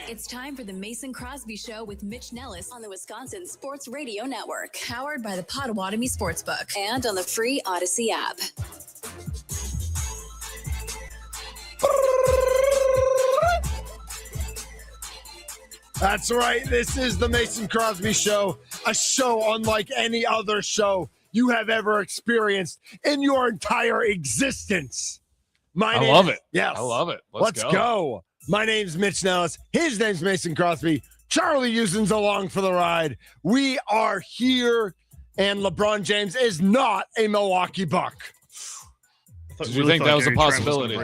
It's time for the Mason Crosby Show with Mitch Nellis on the Wisconsin Sports Radio Network, powered by the Potawatomi Sportsbook and on the free Odyssey app. That's right. This is the Mason Crosby Show, a show unlike any other show you have ever experienced in your entire existence. I love it. Yes. I love it. Let's go. My name's Mitch Nellis. His name's Mason Crosby. Charlie Houston's along for the ride. We are here, and LeBron James is not a Milwaukee Buck. Did you think that was a possibility?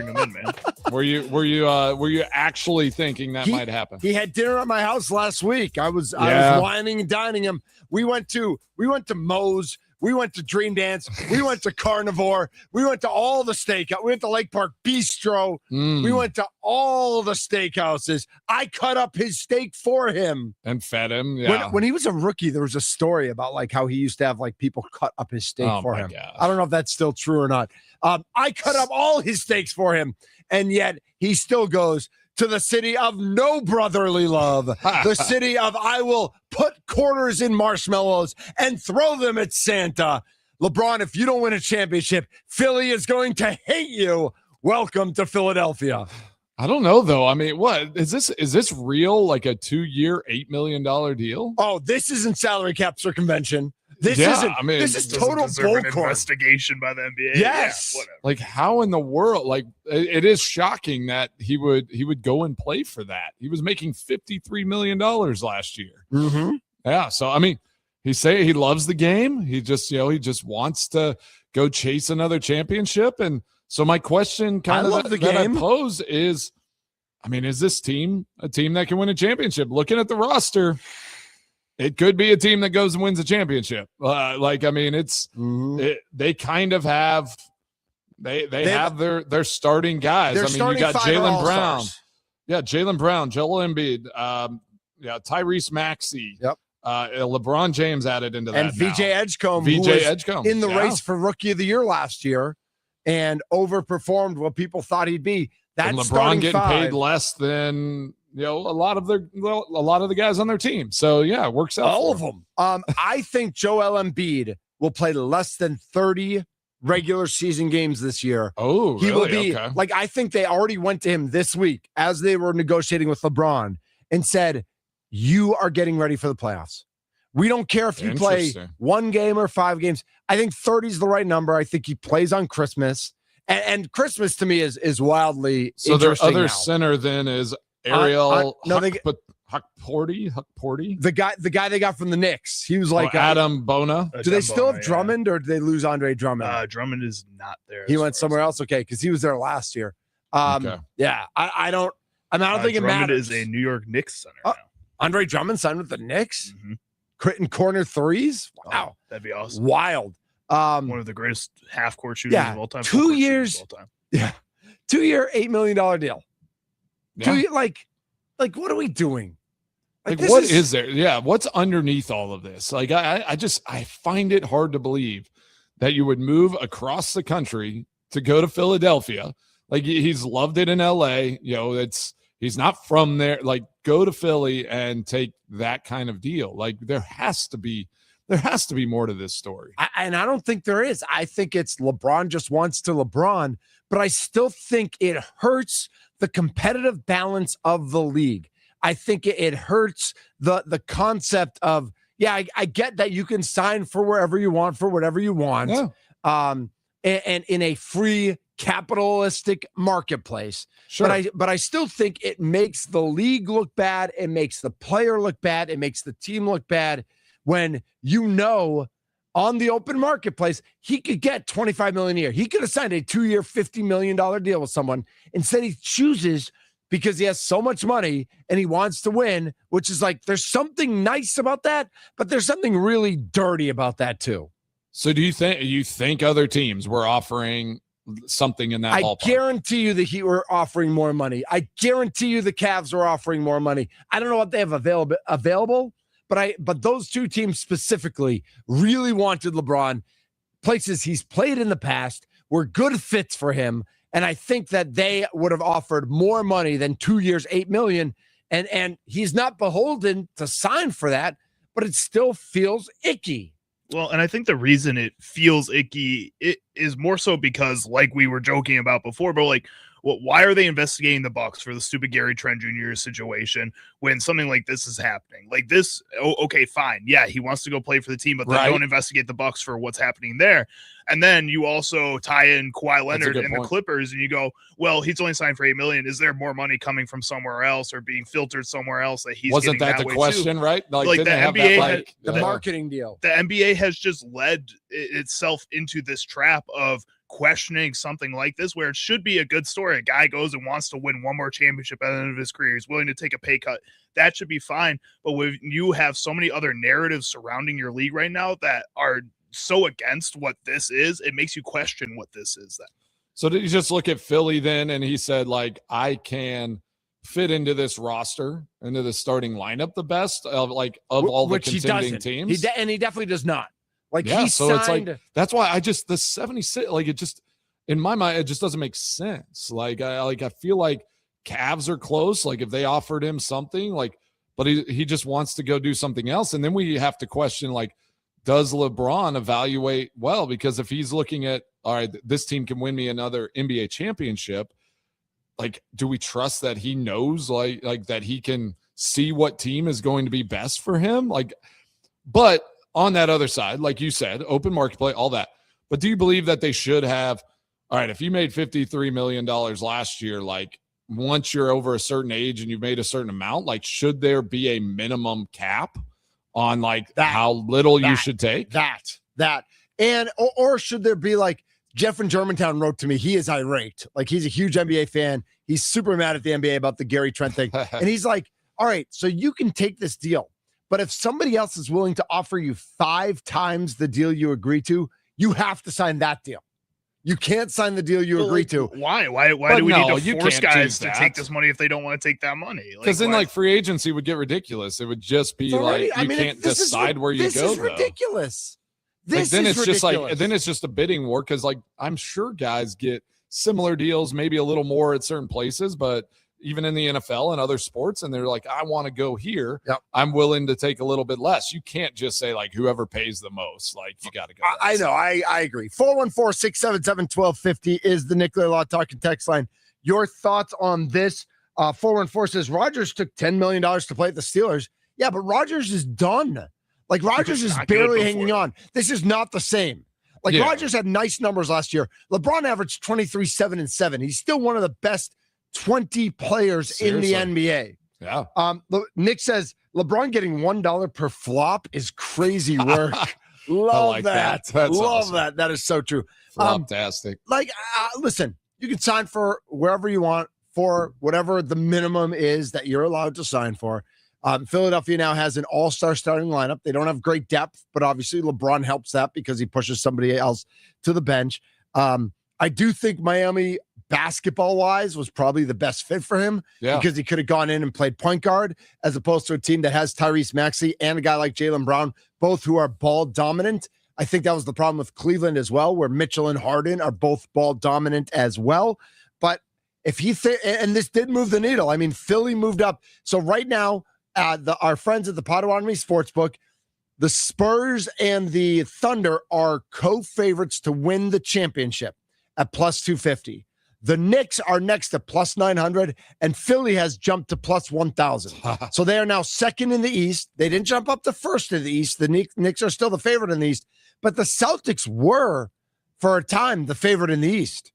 Were you actually thinking that might happen? He had dinner at my house last week. I was whining and dining him. We went to Moe's. We went to Dream Dance. We went to Carnivore. We went to all the steakhouse. We went to Lake Park Bistro. We went to all the steakhouses. I cut up his steak for him and fed him. Yeah. When he was a rookie, there was a story about like how he used to have like people cut up his steak for him. Gosh. I don't know if that's still true or not. I cut up all his steaks for him, and yet he still goes to the city of no brotherly love, the city of I will put quarters in marshmallows and throw them at Santa. LeBron, if you don't win a championship, Philly is going to hate you. Welcome to Philadelphia. I don't know, though. I mean, what is this? Is this real? Like a 2-year, $8 million deal? Oh, this isn't salary cap circumvention. This isn't. I mean, this is total bullcrap. Investigation by the NBA. Yes. Yeah, whatever. Like, how in the world? Like, it is shocking that he would go and play for that. He was making $53 million last year. Mm-hmm. Yeah. So I mean, he loves the game. He just wants to go chase another championship. And so my question, that I pose is, I mean, is this team a team that can win a championship? Looking at the roster, it could be a team that goes and wins a championship. They kind of have they have their starting guys. I mean, you got Jaylen Brown. Yeah, Jaylen Brown, Joel Embiid, Tyrese Maxey. Yep. LeBron James added into that. And VJ Edgecombe, Edgecombe in the race for Rookie of the Year last year and overperformed what people thought he'd be. That's and LeBron getting paid less than a lot of the guys on their team. So yeah, it works out. All of them. I think Joel Embiid will play less than 30 regular season games this year. Oh, he really? will be like, I think they already went to him this week as they were negotiating with LeBron and said, you are getting ready for the playoffs. We don't care if you play 1 game or 5 games. I think 30 is the right number. I think he plays on Christmas. And Christmas to me is wildly so their other now. Center then is Ariel Huckporty. The guy they got from the Knicks. He was like Adam Bona. Do they still have Drummond or did they lose Andre Drummond? Drummond is not there. He went somewhere else. Okay, because he was there last year. Yeah, I don't think it matters. Drummond is a New York Knicks center now. Andre Drummond signed with the Knicks. Critting corner threes. Wow, that'd be awesome. Wild. One of the greatest half-court shooters of all time. 2 years. 2 year, $8 million deal. Yeah. 2 year, like what are we doing? Like what is there? Yeah, what's underneath all of this? Like I find it hard to believe that you would move across the country to go to Philadelphia. Like he's loved it in LA. He's not from there. Like go to Philly and take that kind of deal. Like there has to be more to this story. And I don't think there is. I think it's LeBron just wants to LeBron, but I still think it hurts the competitive balance of the league. I think it hurts the concept of, I get that you can sign for wherever you want, for whatever you want. Yeah. And in a free capitalistic marketplace. Sure. But I still think it makes the league look bad. It makes the player look bad. It makes the team look bad when on the open marketplace, he could get $25 million a year. He could have signed a 2-year, $50 million deal with someone. Instead, he chooses because he has so much money and he wants to win, which is like, there's something nice about that, but there's something really dirty about that too. So do you think other teams were offering something in that ballpark? I guarantee you the Heat were offering more money. I guarantee you the Cavs were offering more money. I don't know what they have available, but those two teams specifically really wanted LeBron. Places he's played in the past were good fits for him, and I think that they would have offered more money than 2 years, $8 million And he's not beholden to sign for that, but it still feels icky. Well, and I think the reason it feels icky it is more so because, like we were joking about before, but like, why are they investigating the Bucks for the stupid Gary Trent Jr. situation when something like this is happening? Like this, okay, fine, yeah, he wants to go play for the team, but then don't investigate the Bucks for what's happening there. And then you also tie in Kawhi Leonard and the Clippers, and you go, well, he's only signed for $8 million. Is there more money coming from somewhere else or being filtered somewhere else that he's wasn't that the question, too? Right? Like the NBA, the marketing deal. The NBA has just led itself into this trap of questioning something like this, where it should be a good story. A guy goes and wants to win one more championship at the end of his career. He's willing to take a pay cut. That should be fine. But when you have so many other narratives surrounding your league right now that are so against what this is, it makes you question what this is then. So did you just look at Philly then and he said, like, I can fit into this roster, into the starting lineup the best of all the contending teams? He definitely does not. Like, yeah, so signed... it's like, that's why I just, the 76, like, it just, in my mind, it just doesn't make sense. I feel like Cavs are close. Like, if they offered him something, like, but he just wants to go do something else. And then we have to question, like, does LeBron evaluate well? Because if he's looking at, all right, this team can win me another NBA championship, like, do we trust that he knows, like that he can see what team is going to be best for him? Like, but on that other side, like you said, open market play, all that. But do you believe that they should have, all right, if you made $53 million last year, like, once you're over a certain age and you've made a certain amount, like, should there be a minimum cap on like how little you should take? And or should there be, like, Jeff in Germantown wrote to me, he is irate. Like, he's a huge NBA fan. He's super mad at the NBA about the Gary Trent thing. And he's like, all right, so you can take this deal, but if somebody else is willing to offer you 5 times the deal you agree to, you have to sign that deal. You can't sign the deal you agree to. Why do we need to force guys to take this money if they don't want to take that money? Because then, like, free agency would get ridiculous. It would just be you can't decide where you go. This is ridiculous. Then it's just a bidding war, because, like, I'm sure guys get similar deals, maybe a little more at certain places, but even in the NFL and other sports, and they're like, I want to go here. Yep. I'm willing to take a little bit less. You can't just say, like, whoever pays the most, like, you got to go. I know. I agree. 414-677-1250 is the Nick Law talking text line. Your thoughts on this? 414 says Rodgers took $10 million to play at the Steelers. Yeah, but Rodgers is done. Like, Rodgers is barely hanging on. This is not the same. Like, Rodgers had nice numbers last year. LeBron averaged 23, 7, and 7. He's still one of the best 20 players in the NBA. Yeah. Nick says LeBron getting $1 per flop is crazy work. Love that. That's Love awesome. that. That is so true. Fantastic. Listen, you can sign for wherever you want for whatever the minimum is that you're allowed to sign for. Philadelphia now has an all-star starting lineup. They don't have great depth, but obviously LeBron helps that because he pushes somebody else to the bench. I do think Miami, basketball-wise, was probably the best fit for him because he could have gone in and played point guard as opposed to a team that has Tyrese Maxey and a guy like Jaylen Brown, both who are ball dominant. I think that was the problem with Cleveland as well, where Mitchell and Harden are both ball dominant as well. But if he and this did move the needle. I mean, Philly moved up. So right now, our friends at the Potawatomi Sportsbook, the Spurs and the Thunder are co-favorites to win the championship at plus 250. The Knicks are next to plus 900, and Philly has jumped to plus 1,000. So they are now second in the East. They didn't jump up to first in the East. The Knicks are still the favorite in the East, but the Celtics were, for a time, the favorite in the East.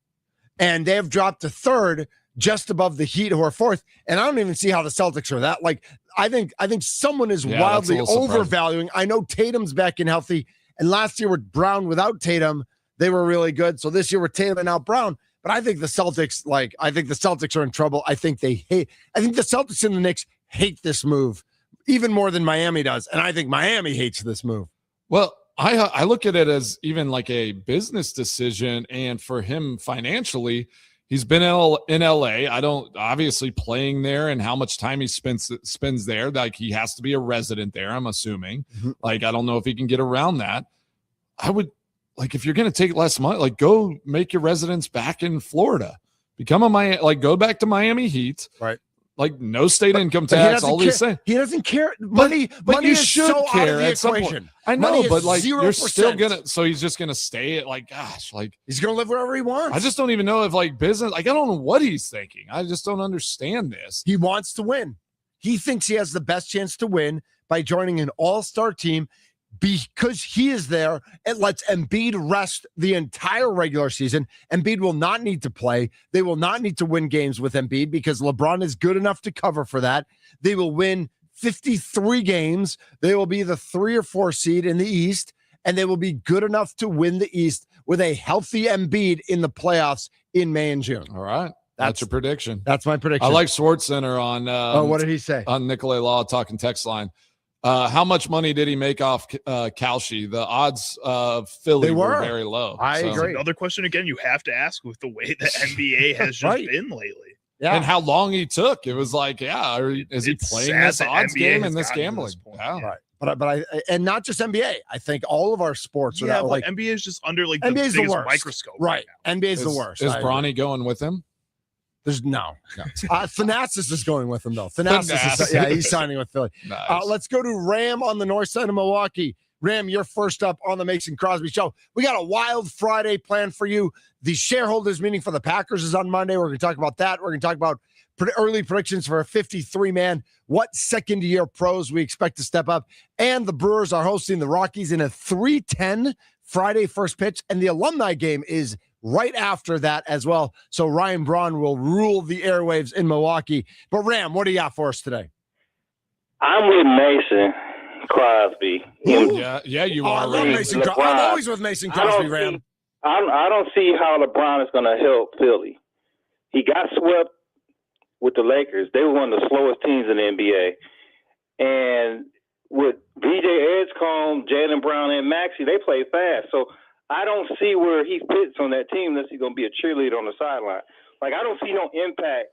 And they have dropped to third, just above the Heat, who are fourth. And I don't even see how the Celtics are that. Like, I think someone is wildly overvaluing. I know Tatum's back and healthy, and last year with Brown without Tatum, they were really good. So this year with Tatum and out Brown, but I think the Celtics, are in trouble. I think the Celtics and the Knicks hate this move even more than Miami does, and I think Miami hates this move. Well, I look at it as even like a business decision, and for him financially, he's been in LA. I don't obviously playing there and how much time he spends there. Like, he has to be a resident there, I'm assuming. Mm-hmm. Like, I don't know if he can get around that. I would, like, if you're going to take less money, like, go make your residence back in Florida. Go back to Miami Heat. Right. like no state income But he tax, doesn't all these things. He doesn't care. Money, But money you is should so care out of the at some point. equation. I know, Money is but like 0%. you're still gonna. So he's just gonna stay at like, gosh, like he's gonna live wherever he wants. I just don't even know if like business. Like I don't know what he's thinking. I just don't understand this. He wants to win. He thinks he has the best chance to win by joining an all-star team because he is there. It lets Embiid rest the entire regular season. Embiid will not need to play. They will not need to win games with Embiid because LeBron is good enough to cover for that. They will win 53 games. They will be the 3 or 4 seed in the East, and they will be good enough to win the East with a healthy Embiid in the playoffs in May and June. All right. That's your prediction. That's my prediction. I like SportsCenter on what did he say? On Nicolay Law talking text line. How much money did he make off Kalshi? The odds of Philly were very low. I agree. Another question again you have to ask with the way the NBA has just been lately. Yeah. And how long he took. It was like, is he playing this odds game and this gambling? Right. But I and not just NBA. I think all of our sports are now, like NBA is just under like the NBA's biggest the worst. microscope. Right. NBA is the worst. Is Bronny going with him? There's no. Thanasis is going with him though. Thanasis is, he's signing with Philly. Nice. Let's go to Ram on the north side of Milwaukee. Ram, you're first up on the Mason Crosby Show. We got a wild Friday planned for you. The shareholders meeting for the Packers is on Monday. We're going to talk about that. We're going to talk about early predictions for a 53-man. What second-year pros we expect to step up. And the Brewers are hosting the Rockies in a 3:10 Friday first pitch. And the alumni game is right after that as well. So Ryan Braun will rule the airwaves in Milwaukee. But Ram, what do you got for us today? I'm with Mason Crosby. Yeah, you are. I love Mason Crosby. I'm always with Mason Crosby, Ram. I don't see how LeBron is going to help Philly. He got swept with the Lakers. They were one of the slowest teams in the NBA. And with VJ Edgecombe, Jaylen Brown, and Maxey, they play fast. So I don't see where he fits on that team unless he's going to be a cheerleader on the sideline. Like, I don't see no impact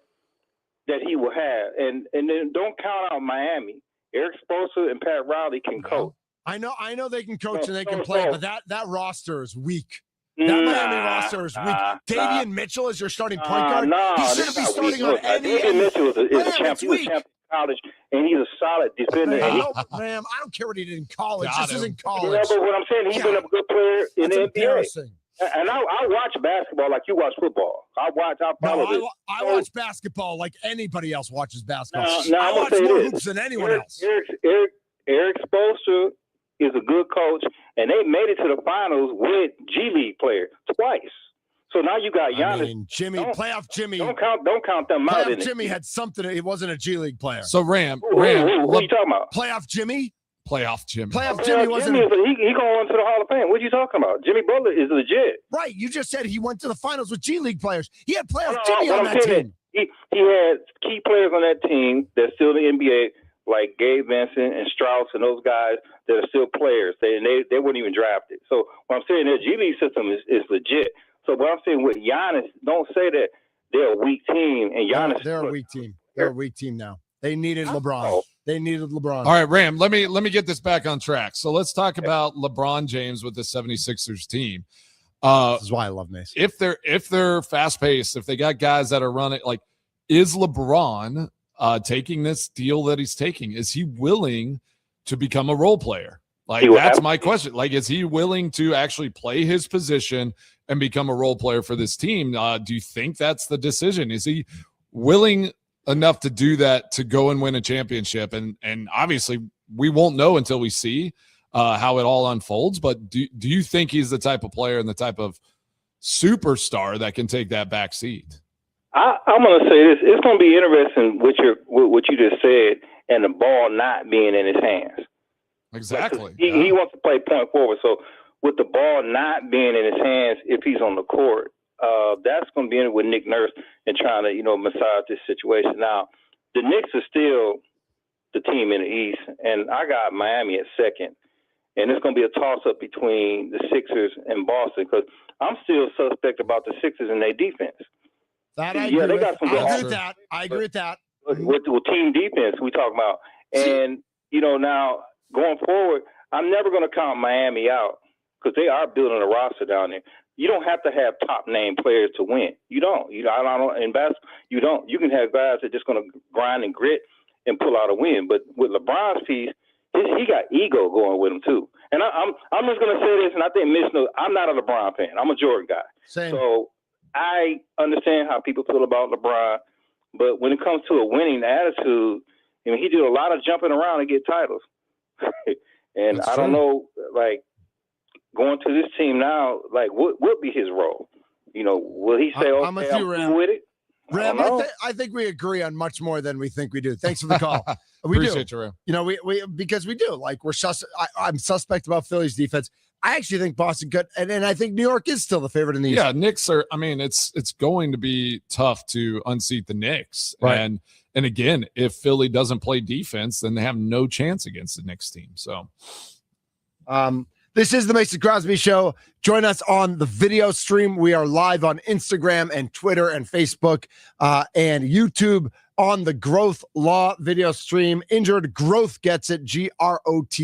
that he will have. And then don't count out Miami. Eric Spoelstra and Pat Riley can coach. I know they can coach and they can play, but that roster is weak. That Miami roster is weak. Davian Mitchell is your starting point guard. He shouldn't be starting on any. Davian Mitchell is a champion. He was champion in college, and he's a solid defender. Ma'am, I don't care what he did in college. This isn't college. Yeah, but what I'm saying, he's been a good player in the NBA. And I watch basketball like you watch football. I watch basketball like anybody else watches basketball. I watch more hoops than anyone else. Eric Spoelstra is a good coach, and they made it to the finals with G League player twice. So now you got Giannis. Playoff Jimmy. Don't count them out. Playoff Jimmy had something. He wasn't a G League player. So Ram, what are you talking about? Playoff Jimmy. Playoff Jimmy wasn't. He going to the Hall of Fame. What are you talking about? Jimmy Butler is legit. Right. You just said he went to the finals with G League players. He had playoff Jimmy on that team. He had key players on that team that's still in the NBA, like Gabe Vincent and Strauss and those guys that are still players. They weren't even drafted. So what I'm saying, their G League system is legit. So what I'm saying with Giannis, don't say that they're a weak team. And Giannis, they're a weak team. They're a weak team now. They needed LeBron. They needed LeBron. All right, Ram, let me get this back on track. So let's talk about LeBron James with the 76ers team. This is why I love Mason. If they're fast paced, if they got guys that are running, like, is LeBron taking this deal that he's taking? Is he willing to become a role player? Like, that's my question. Like, is he willing to actually play his position and become a role player for this team? Do you think that's the decision? Is he willing enough to do that to go and win a championship? And obviously we won't know until we see how it all unfolds, but do you think he's the type of player and the type of superstar that can take that back seat? I'm going to say this. It's going to be interesting what you just said and the ball not being in his hands. Exactly. He wants to play point forward. So with the ball not being in his hands, if he's on the court, that's going to be in with Nick Nurse and trying to, massage this situation. Now, the Knicks are still the team in the East, and I got Miami at second. And it's going to be a toss-up between the Sixers and Boston because I'm still suspect about the Sixers and their defense. I agree with that. With team defense we talk about. And, now going forward, I'm never going to count Miami out because they are building a roster down there. You don't have to have top name players to win. You don't. I don't invest. You don't. You can have guys that are just going to grind and grit and pull out a win. But with LeBron's piece, he got ego going with him too. And I'm just going to say this, and I think Mitch knows I'm not a LeBron fan. I'm a Jordan guy. Same. So I understand how people feel about LeBron, but when it comes to a winning attitude, I mean, he did a lot of jumping around to get titles. And That's I don't true. know, like, going to this team now, like, what would be his role? You know, will he say, I'm with okay, you, I'm Ram. cool with it? Ram, I think we agree on much more than we think we do. Thanks for the call. We Appreciate do. you, Ram. You know, we because we do. Like, I'm suspect about Philly's defense. I actually think Boston could, and I think New York is still the favorite in the East. Yeah, Knicks are. I mean, it's going to be tough to unseat the Knicks, Right. And again, if Philly doesn't play defense, then they have no chance against the Knicks team. So, This is the Mason Crosby Show. Join us on the video stream. We are live on Instagram and Twitter and Facebook and YouTube on the Growth Law video stream. Injured Growth gets it. GROTH.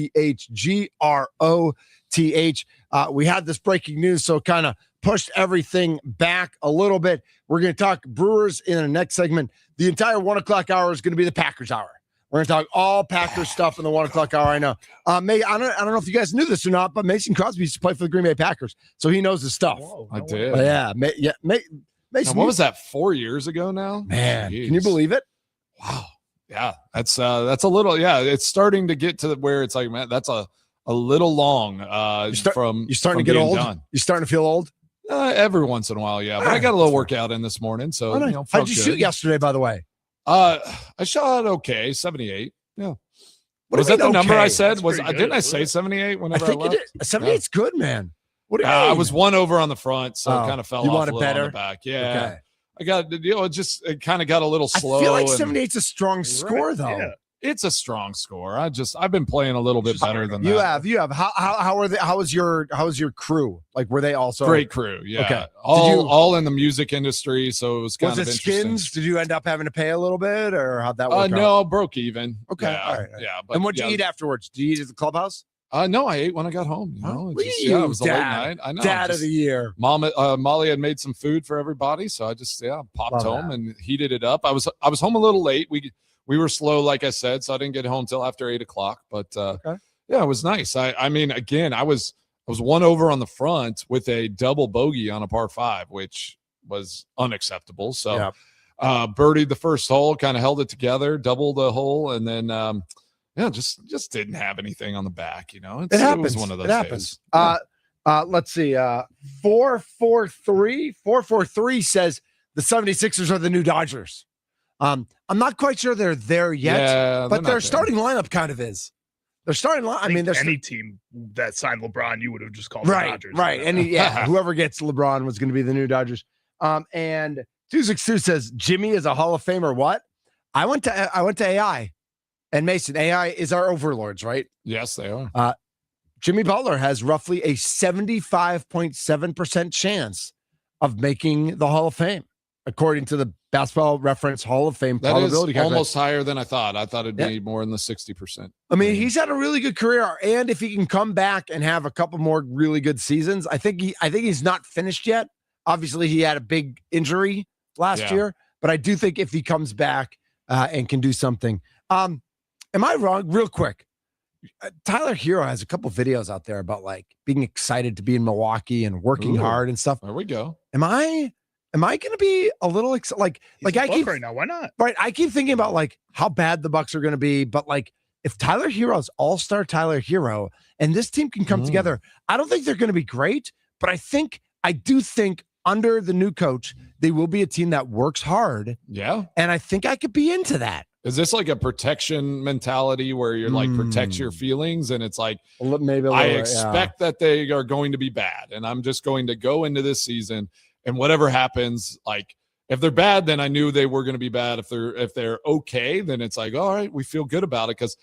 We had this breaking news, so kind of pushed everything back a little bit. We're going to talk Brewers in the next segment. The entire 1 o'clock hour is going to be the Packers hour. We're going to talk all Packers stuff in the 1 o'clock hour. I know. I don't know if you guys knew this or not, but Mason Crosby used to play for the Green Bay Packers, so he knows his stuff. Whoa, I no did. way. Mason, Now, what was that? 4 years ago now? man? Jeez. Can you believe it? Wow. Yeah, that's a little. Yeah, it's starting to get to where it's like, man, that's a little long. You're from starting to get being old. done. You're starting to feel old. Every once in a while, yeah. But I got a little workout in this morning, so How'd felt you good. shoot yesterday, by the way? I shot okay, 78. Yeah. What Was do you that the mean, number okay? I said? That's Was pretty didn't good, I say 78 I whenever I, think you left? did. 78's good, man. What do you mean? I was one over on the front, so it kind of fell you off want a it little better? on the back. Yeah. Okay. I got it kind of got a little slow. I feel like and 78's a strong score, though. Yeah. it's a strong score. I've been playing a little bit better than You that. have. How are they? How was your crew? Like, were they also Great crew, yeah. Okay. All in the music industry, so it was kind Was of it interesting. skins? Did you end up having to pay a little bit, or how'd that work out? No, broke even. Okay, yeah, all right. yeah. But And what'd you yeah, eat afterwards? Did you eat at the clubhouse? No, I ate when I got home. You Huh? know, Look It at you, it was a late Dad. night. I know. Dad of just- the year. Molly had made some food for everybody, so I just popped Love home that. and heated it up. I was home a little late. We were slow, like I said, so I didn't get home till after 8:00. But yeah, it was nice. I mean, again, I was one over on the front with a double bogey on a par 5, which was unacceptable. So birdied the first hole, kind of held it together, doubled the hole, and then just didn't have anything on the back. It happens. was one of those It happens. days. Let's see. 443 says the 76ers are the new Dodgers. I'm not quite sure they're there yet, Yeah, but they're their not starting lineup kind of is. Their starting line. I mean, there's any team that signed LeBron, you would have just called the right, Dodgers. right, and whoever gets LeBron was going to be the new Dodgers. And 262 says Jimmy is a Hall of Famer. What? I went to AI, and Mason, AI is our overlords, right? Yes, they are. Jimmy Butler has roughly a 75.7% chance of making the Hall of Fame, according to the Basketball Reference Hall of Fame That is probability calculator. almost higher than I thought. I thought it'd be more in the 60%. I mean, he's had a really good career, and if he can come back and have a couple more really good seasons, I think he's not finished yet. Obviously, he had a big injury last year, but I do think if he comes back and can do something, am I wrong? Real quick, Tyler Hero has a couple videos out there about like being excited to be in Milwaukee and working hard and stuff. There we go. Am I going to be a little like I keep right now? Why not? Right, I keep thinking about like how bad the Bucks are going to be, but like if Tyler Hero's all-star Tyler Hero and this team can come together, I don't think they're going to be great, but I do think under the new coach they will be a team that works hard. Yeah, and I think I could be into that. Is this like a protection mentality where you're like protect your feelings and it's like maybe I expect that they are going to be bad and I'm just going to go into this season and whatever happens, like if they're bad, then I knew they were going to be bad. If they're okay, then it's like, all right, we feel good about it. Because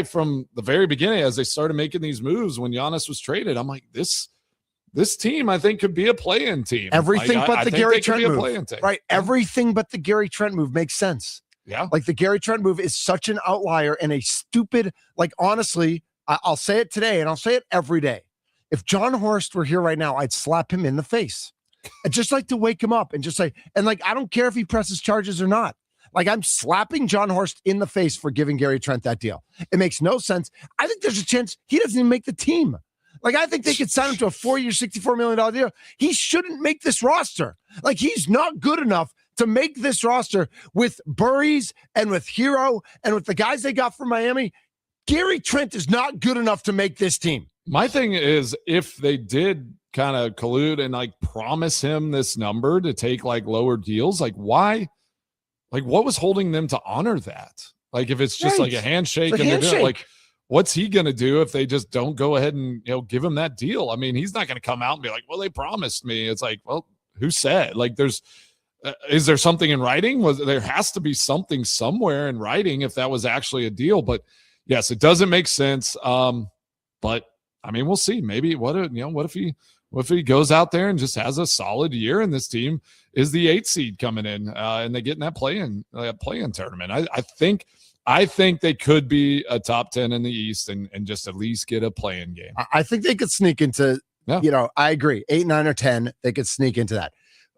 from the very beginning, as they started making these moves when Giannis was traded, I'm like, this team I think could be a play-in team. Everything like, but I the think Gary they could Trent be a move. play-in team. Right, everything but the Gary Trent move makes sense. Yeah. Like the Gary Trent move is such an outlier and a stupid, like honestly, I'll say it today and I'll say it every day. If John Horst were here right now, I'd slap him in the face. I'd just like to wake him up and just say, and like, I don't care if he presses charges or not. Like, I'm slapping John Horst in the face for giving Gary Trent that deal. It makes no sense. I think there's a chance he doesn't even make the team. Like, I think they could sign him to a 4-year, $64 million deal. He shouldn't make this roster. Like, he's not good enough to make this roster with Burries and with Hero and with the guys they got from Miami. Gary Trent is not good enough to make this team. My thing is, if they did kind of collude and like promise him this number to take like lower deals, like why? Like, what was holding them to honor that? Like, if it's just like a handshake and they're doing, like, what's he going to do if they just don't go ahead and, give him that deal? I mean, he's not going to come out and be like, well, they promised me. It's like, well, who said? Like, is there something in writing? There has to be something somewhere in writing if that was actually a deal. But yes, it doesn't make sense. But I mean, we'll see. Maybe what if he goes out there and just has a solid year and this team is the 8th seed coming in and they get in that play-in tournament. I think they could be a top 10 in the East and just at least get a play-in game. I think they could sneak into, I agree. 8, 9, or 10, they could sneak into that.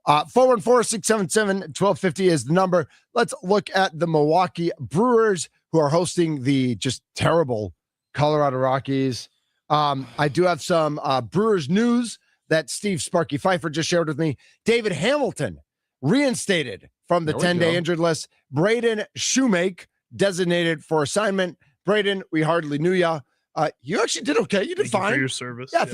414-677-1250 is the number. Let's look at the Milwaukee Brewers, who are hosting the just terrible Colorado Rockies. I do have some Brewers news that Steve Sparky Pfeiffer just shared with me. David Hamilton reinstated from the 10-day injured list. Braden Shoemake designated for assignment. Braden, we hardly knew you. You actually did okay. You did fine. For your service. Yeah,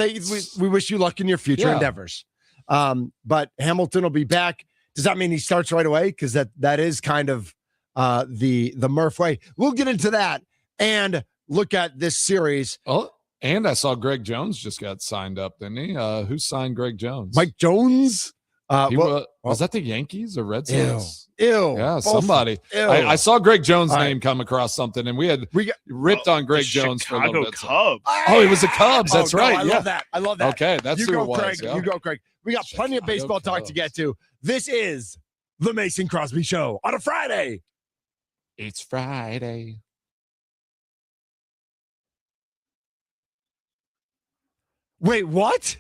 we wish you luck in your future endeavors. But Hamilton will be back. Does that mean he starts right away? Because that is kind of the Murph way. We'll get into that and look at this series. Oh, and I saw Greg Jones just got signed up, didn't he? Who signed Greg Jones? Mike Jones? Was that the Yankees or Red Sox? Ew. Yeah, somebody. I saw Greg Jones' name come across something, and we got ripped on Greg Jones for a little bit. Cubs. Oh, he was the Cubs. That's right. I love that. I love that. Okay, that's who it was. Craig. Yeah. You go, Craig. We got plenty of baseball talk to get to. This is the Mason Crosby Show on a Friday. It's Friday. Wait, what?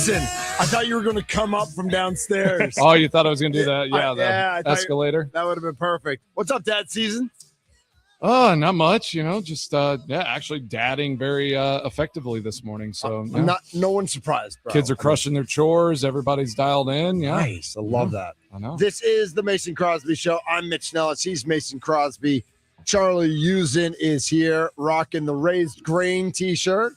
Mason, I thought you were going to come up from downstairs. Oh, you thought I was going to do that? Yeah, I thought escalator. That would have been perfect. What's up, Dad Season? Oh, not much. Just actually dadding very effectively this morning. So no one's surprised, bro. Kids are crushing their chores. Everybody's dialed in. Yeah, nice. I love that. I know. This is the Mason Crosby Show. I'm Mitch Nellis. He's Mason Crosby. Charlie Usen is here, rocking the Raised Grain T-shirt.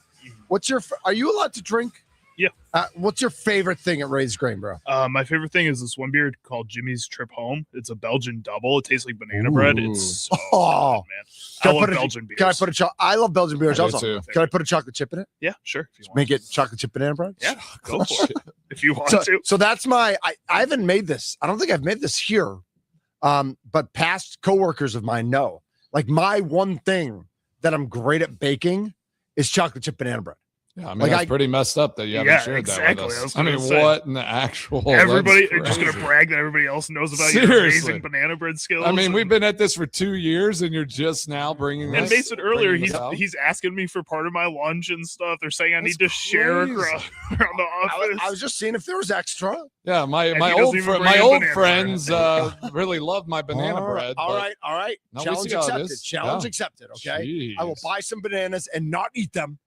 Are you allowed to drink? Yeah. What's your favorite thing at Raised Grain, bro? My favorite thing is this one beer called Jimmy's Trip Home. It's a Belgian double. It tastes like banana bread. It's so good, man. I love Belgian beers. Can I put I love Belgian beers also. Too. Can I put a chocolate chip in it? Yeah, sure. If you want. Make it chocolate chip banana bread? Yeah, go for it. If you want to. So that's I haven't made this. I don't think I've made this here. But past coworkers of mine know. Like my one thing that I'm great at baking is chocolate chip banana bread. Yeah, I mean, that's pretty messed up that you haven't shared that with us. I mean, what in the actual... Everybody just going to brag that everybody else knows about your amazing banana bread skills. I mean, we've been at this for 2 years, and you're just now bringing And Mason earlier, he's asking me for part of my lunch and stuff. They're saying I need to share around the office. I was just seeing if there was extra. Yeah, my old friends really love my banana bread. All right. Challenge accepted. Challenge accepted, okay? Jeez. I will buy some bananas and not eat them.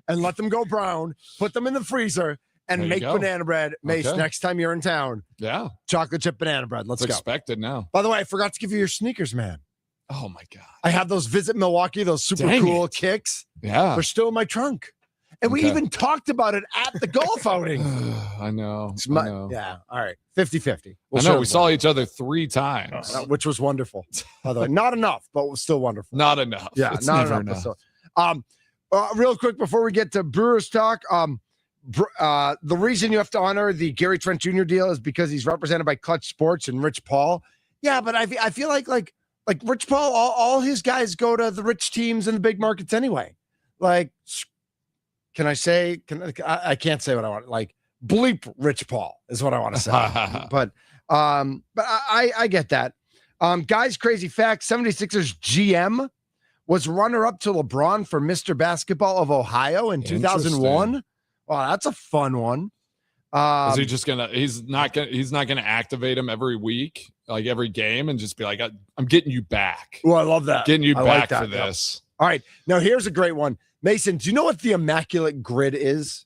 And let them go brown, put them in the freezer, and make banana bread. Mace, next time you're in town. Yeah. Chocolate chip banana bread. Let's go. Expected now. By the way, I forgot to give you your sneakers, man. Oh, my God. I have those Visit Milwaukee, those super cool kicks. Yeah. They're still in my trunk. And we even talked about it at the golf outing. I know. Yeah. All right. 50-50. I know. We saw each other 3 times. Which was wonderful. By the way, not enough, but it was still wonderful. Not enough. Yeah, it's not never enough. Real quick before we get to Brewers talk, the reason you have to honor the Gary Trent Jr. deal is because he's represented by Clutch Sports and Rich Paul. Yeah, but I feel like Rich Paul, all his guys go to the rich teams in the big markets anyway. Like, can I say? I can't say what I want. Like, bleep Rich Paul is what I want to say. but I get that. Guys, crazy fact: 76ers GM was runner-up to LeBron for Mr. Basketball of Ohio in 2001. Wow, that's a fun one. Is he just gonna? He's not gonna activate him every week, like every game, and just be like, "I'm getting you back." Well, I love that. Getting you back for this. All right, now here's a great one, Mason. Do you know what the Immaculate Grid is?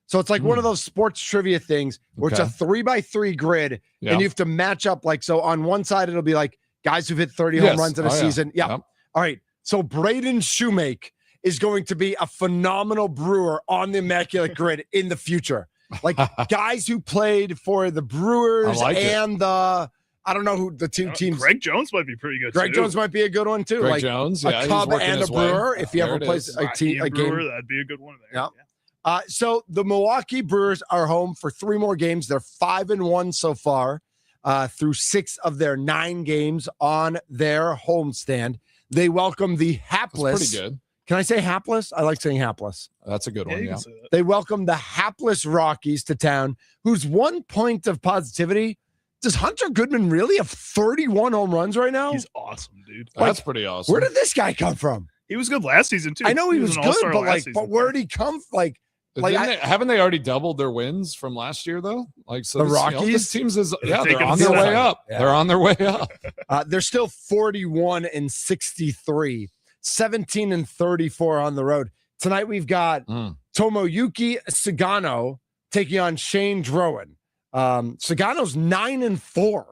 So it's like one of those sports trivia things where it's a 3x3 grid, and you have to match up. Like, so on one side it'll be like guys who've hit 30 home runs in a season. Yeah. All right. So Braden Shoemake is going to be a phenomenal brewer on the Immaculate Grid in the future. Like guys who played for the Brewers and I don't know who the two teams. Greg Jones might be pretty good. Greg Jones might be a good one too. Greg Jones, a Cub and a Brewer. If he ever plays a game, that'd be a good one there. Yeah. So the Milwaukee Brewers are home for 3 more games. They're 5-1 so far through 6 of their 9 games on their homestand. They welcome the hapless. That's pretty good. Can I say hapless? I like saying hapless. That's a good one. Yeah. They welcome the hapless Rockies to town, whose one point of positivity. Does Hunter Goodman really have 31 home runs right now? He's awesome, dude. That's pretty awesome. Where did this guy come from? He was good last season too. I know he was good, but where did he come? Haven't they already doubled their wins from last year though? Like, so the Rockies, this teams they're on their way up. Yeah. They're on their way up. They're still 41-63, 17-34 on the road. Tonight we've got Tomoyuki Sagano taking on Shane Drowan. Sagano's 9-4,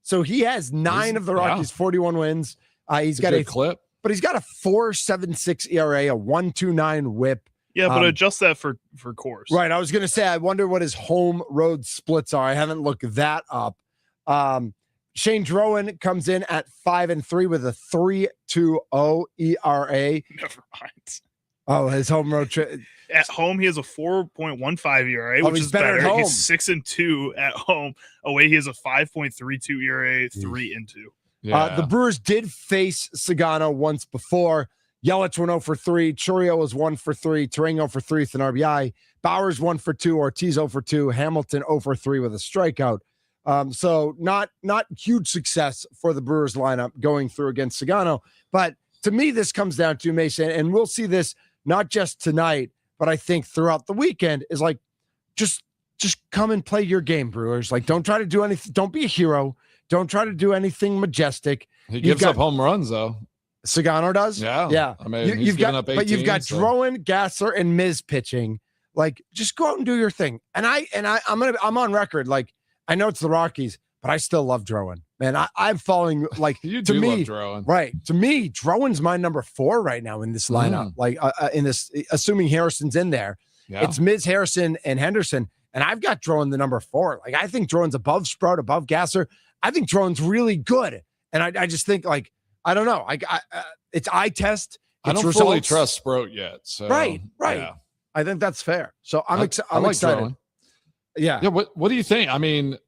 so he has 9 of the Rockies' 41 wins. He's got a clip, but he's got a 4.76 ERA, a 1.29 WHIP. Yeah, but adjust that for course. Right. I was going to say, I wonder what his home road splits are. I haven't looked that up. Shane Drowan comes in at 5-3 with a 3.20 ERA. Never mind. Oh, his home road trip. At home, he has a 4.15 ERA, which is better. He's 6-2 at home. Away, he has a 5.32 ERA, 3-2. Yeah. The Brewers did face Sagano once before. Yelich went 0 for 3. Churio was 1 for 3. Tarango for 3 with an RBI. Bowers 1 for 2. Ortiz 0 for 2. Hamilton 0 for 3 with a strikeout. So not huge success for the Brewers lineup going through against Sagano. But to me, this comes down to, Mason, and we'll see this not just tonight, but I think throughout the weekend, is like just just come and play your game, Brewers. Like, don't try to do anything. Don't be a hero. Don't try to do anything majestic. He gives up home runs though. Sagano does. Yeah. I mean, you've got up 18, but you've got Drowan, Gassler, and Miz pitching. Like, just go out and do your thing. And I'm on record. Like, I know it's the Rockies, but I still love Drowan. Man, I'm following, like, you to do me, love Drowan. Right. To me, Drowan's my number 4 right now in this lineup. Like, in this, assuming Harrison's in there, it's Miz, Harrison, and Henderson. And I've got Drowan the number 4. Like, I think Drowan's above Sprout, above Gassler. I think Drowan's really good. And I just think, like, I don't know. It's eye test. I don't fully trust Sprout yet. So right. Yeah. I think that's fair. So I'm like excited. Drowan. Yeah. What do you think? I mean,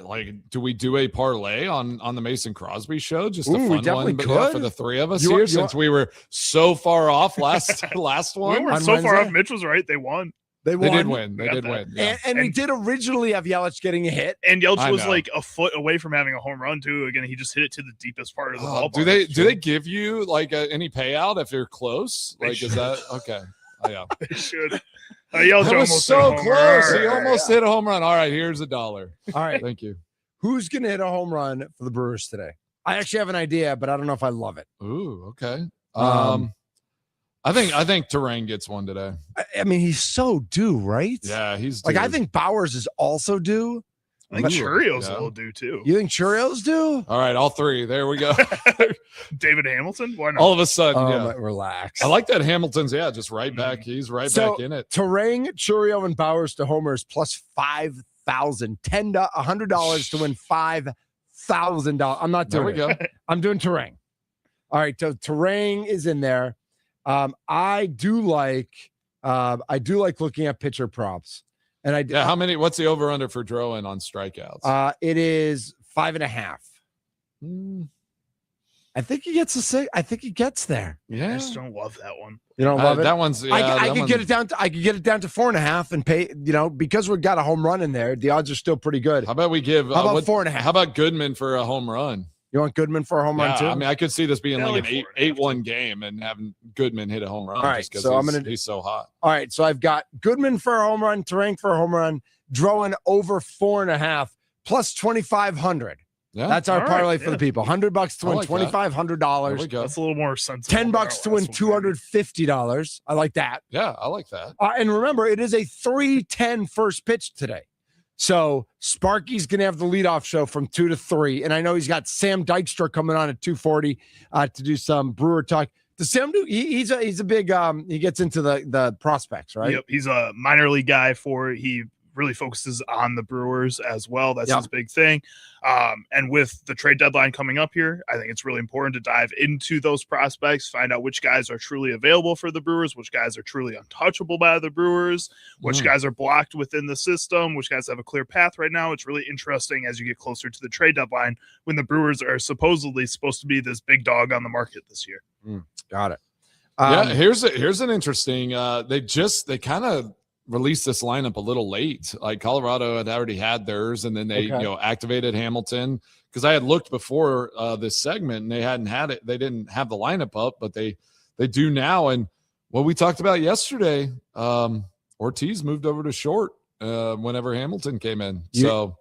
like, do we do a parlay on the Mason Crosby show? Just a fun one, but yeah, for the 3 of us since we were so far off last one. We were so far off. Mitch was right. They won. They did win. They did win. Yeah. And we did originally have Yelich getting a hit. And Yelich was like a foot away from having a home run too. Again, he just hit it to the deepest part of the ballpark. Do they give you like any payout if you're close? Like, is that okay? Oh, yeah. They should. Yelich was so close. He almost hit a home run. All right, here's $1. All right. Thank you. Who's going to hit a home run for the Brewers today? I actually have an idea, but I don't know if I love it. Ooh, okay. I think Terrain gets one today. I mean, he's so due, right? Yeah, he's due. Like, I think Bowers is also due. I think Churios will do too. You think Churios do? All right, all 3. There we go. David Hamilton? Why not? All of a sudden, relax. I like that Hamilton's, just right back. He's right back in it. Terrain, Churio, and Bowers to homers plus 5,000. $100 to win $5,000. I'm not doing it. There we go. I'm doing Terrain. All right, so Terrain is in there. I do like looking at pitcher props. And how many? What's the over under for Drowan on strikeouts? It is 5.5. I think he gets a 6. I think he gets there. Yeah, I just don't love that one. You don't love it? That one's. Yeah, I could get it down to. I could get it down to 4.5 and pay. Because we've got a home run in there. The odds are still pretty good. How about we give? How about 4.5? How about Goodman for a home run? You want Goodman for a home run too? I mean, I could see this being like an 8-1 game and having Goodman hit a home run. All right, just so he's so hot. All right, so I've got Goodman for a home run, Terrain for a home run, Drowan over 4.5 plus 2,500. Yeah, that's our parlay for the people. $100 to win $2,500. That's a little more sensible. $10 to win $250. I like that. Yeah, I like that. And remember, it is a 3:10 first pitch today. So Sparky's going to have the leadoff show from 2 to 3. And I know he's got Sam Dykstra coming on at 2:40 to do some Brewer talk. Does Sam do? He's a big. He gets into the prospects, right? Yep, he's a minor league guy. He really focuses on the Brewers as well. That's his big thing. And with the trade deadline coming up here, I think it's really important to dive into those prospects, find out which guys are truly available for the Brewers, which guys are truly untouchable by the Brewers, which guys are blocked within the system, which guys have a clear path right now. It's really interesting as you get closer to the trade deadline when the Brewers are supposedly supposed to be this big dog on the market this year. Got it. Here's an interesting. They kind of released this lineup a little late. Like Colorado had already had theirs, and then they activated Hamilton, because I had looked before this segment and they hadn't had it. They didn't have the lineup up, but they do now. And what we talked about yesterday, Ortiz moved over to short whenever Hamilton came in.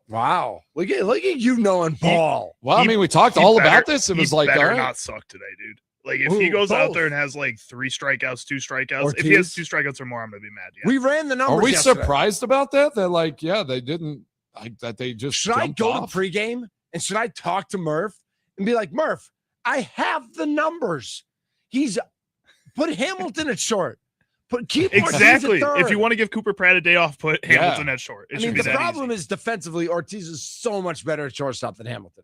Wow, look at you knowing ball. Well, I mean, we talked all about this. It was like, better not suck today, dude. Like, if he goes out there and has like 3 strikeouts, 2 strikeouts, Ortiz? If he has 2 strikeouts or more, I'm gonna be mad. Yeah. We ran the numbers. Are we yesterday. surprised about that? That like, they didn't like that. They just should I go off? to pregame and should I talk to Murph and be like, Murph, I have the numbers. He's put Hamilton at short. Keep exactly. Ortiz at if you want to give Cooper Pratt a day off, put Hamilton at short. The problem is defensively, Ortiz is so much better at shortstop than Hamilton is.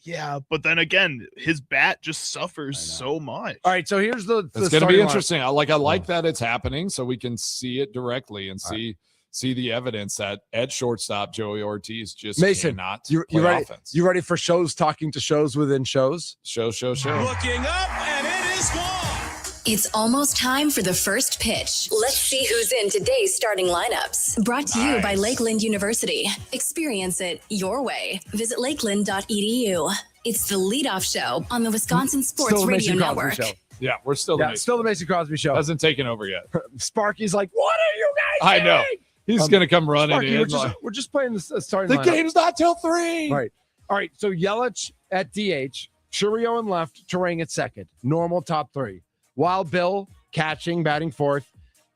Yeah, but then again, his bat just suffers so much. All right, so here's the it's going to be interesting. I like that it's happening, so we can see it directly and see the evidence that at shortstop Joey Ortiz just cannot play ready, offense. You ready for shows talking to shows within shows? Show. Looking up, and it is gone. It's almost time for the first pitch. Let's see who's in today's starting lineups. Brought to you by Lakeland University. Experience it your way. Visit lakeland.edu. It's the leadoff show on the Wisconsin Sports Radio Network. Yeah, we're still still the Mason Crosby show. Hasn't taken over yet. Sparky's like, what are you guys doing? I know. He's going to come running Sparky, in. we're just playing the starting The lineup. game's not till 3. Right. All right. So Yelich at DH, Churio in left, Turang at second. Normal top 3. Wild Bill catching, batting fourth,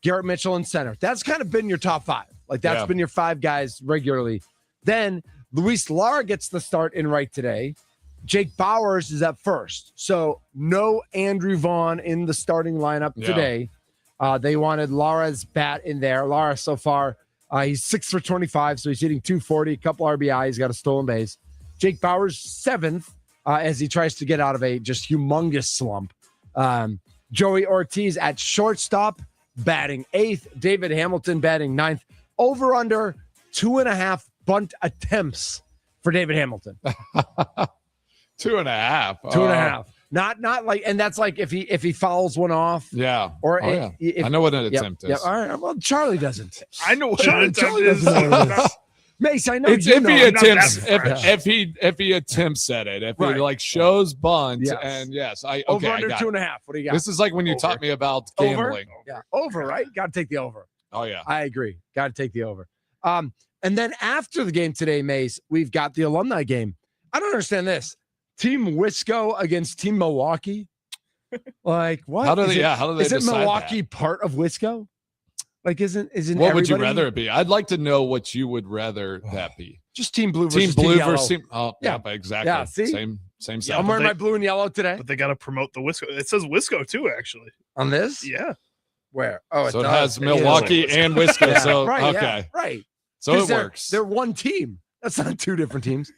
Garrett Mitchell in center. That's kind of been your top 5. Like that's been your 5 guys regularly. Then Luis Lara gets the start in right today. Jake Bowers is at first. So no Andrew Vaughn in the starting lineup today. They wanted Lara's bat in there. Lara so far, he's 6 for 25, so he's hitting 240, a couple RBI. He's got a stolen base. Jake Bowers 7th as he tries to get out of a just humongous slump. Joey Ortiz at shortstop, batting 8th. David Hamilton batting 9th. Over under 2.5 bunt attempts for David Hamilton. 2.5. 2.5. Not like, and that's like if he fouls one off. Yeah. Or I know what an attempt is. Yeah. All right. Well, Charlie doesn't. I know what an attempt is. Doesn't know what it is. Mace, I know It's you if know. he I'm not attempts that fresh. if he attempts at it, if Right. he like shows bunt, Yes. and Over I under got 2.5. What do you it. got? This is like when you taught me about gambling. Yeah. Over, right? Got to take the over. Oh yeah. I agree. Got to take the over. And then after the game today, Mace, we've got the alumni game. I don't understand this. Team Wisco against Team Milwaukee. Like what? How do they Is it decide Milwaukee that? part of Wisco? Like isn't What would you everybody- rather it be? I'd like to know what you would rather that be. Just Team Blue Team versus blue Team yellow. versus team. Oh Yeah. yeah, exactly. Yeah, see? Same I'm stuff. wearing my blue and yellow today. But they got to promote the Wisco. It says Wisco too, actually. On this? Yeah. Where? Oh, So it does. has is. Milwaukee and Wisco. Yeah, So right, okay. yeah, right. So 'Cause it works. They're one team. That's not 2 different teams.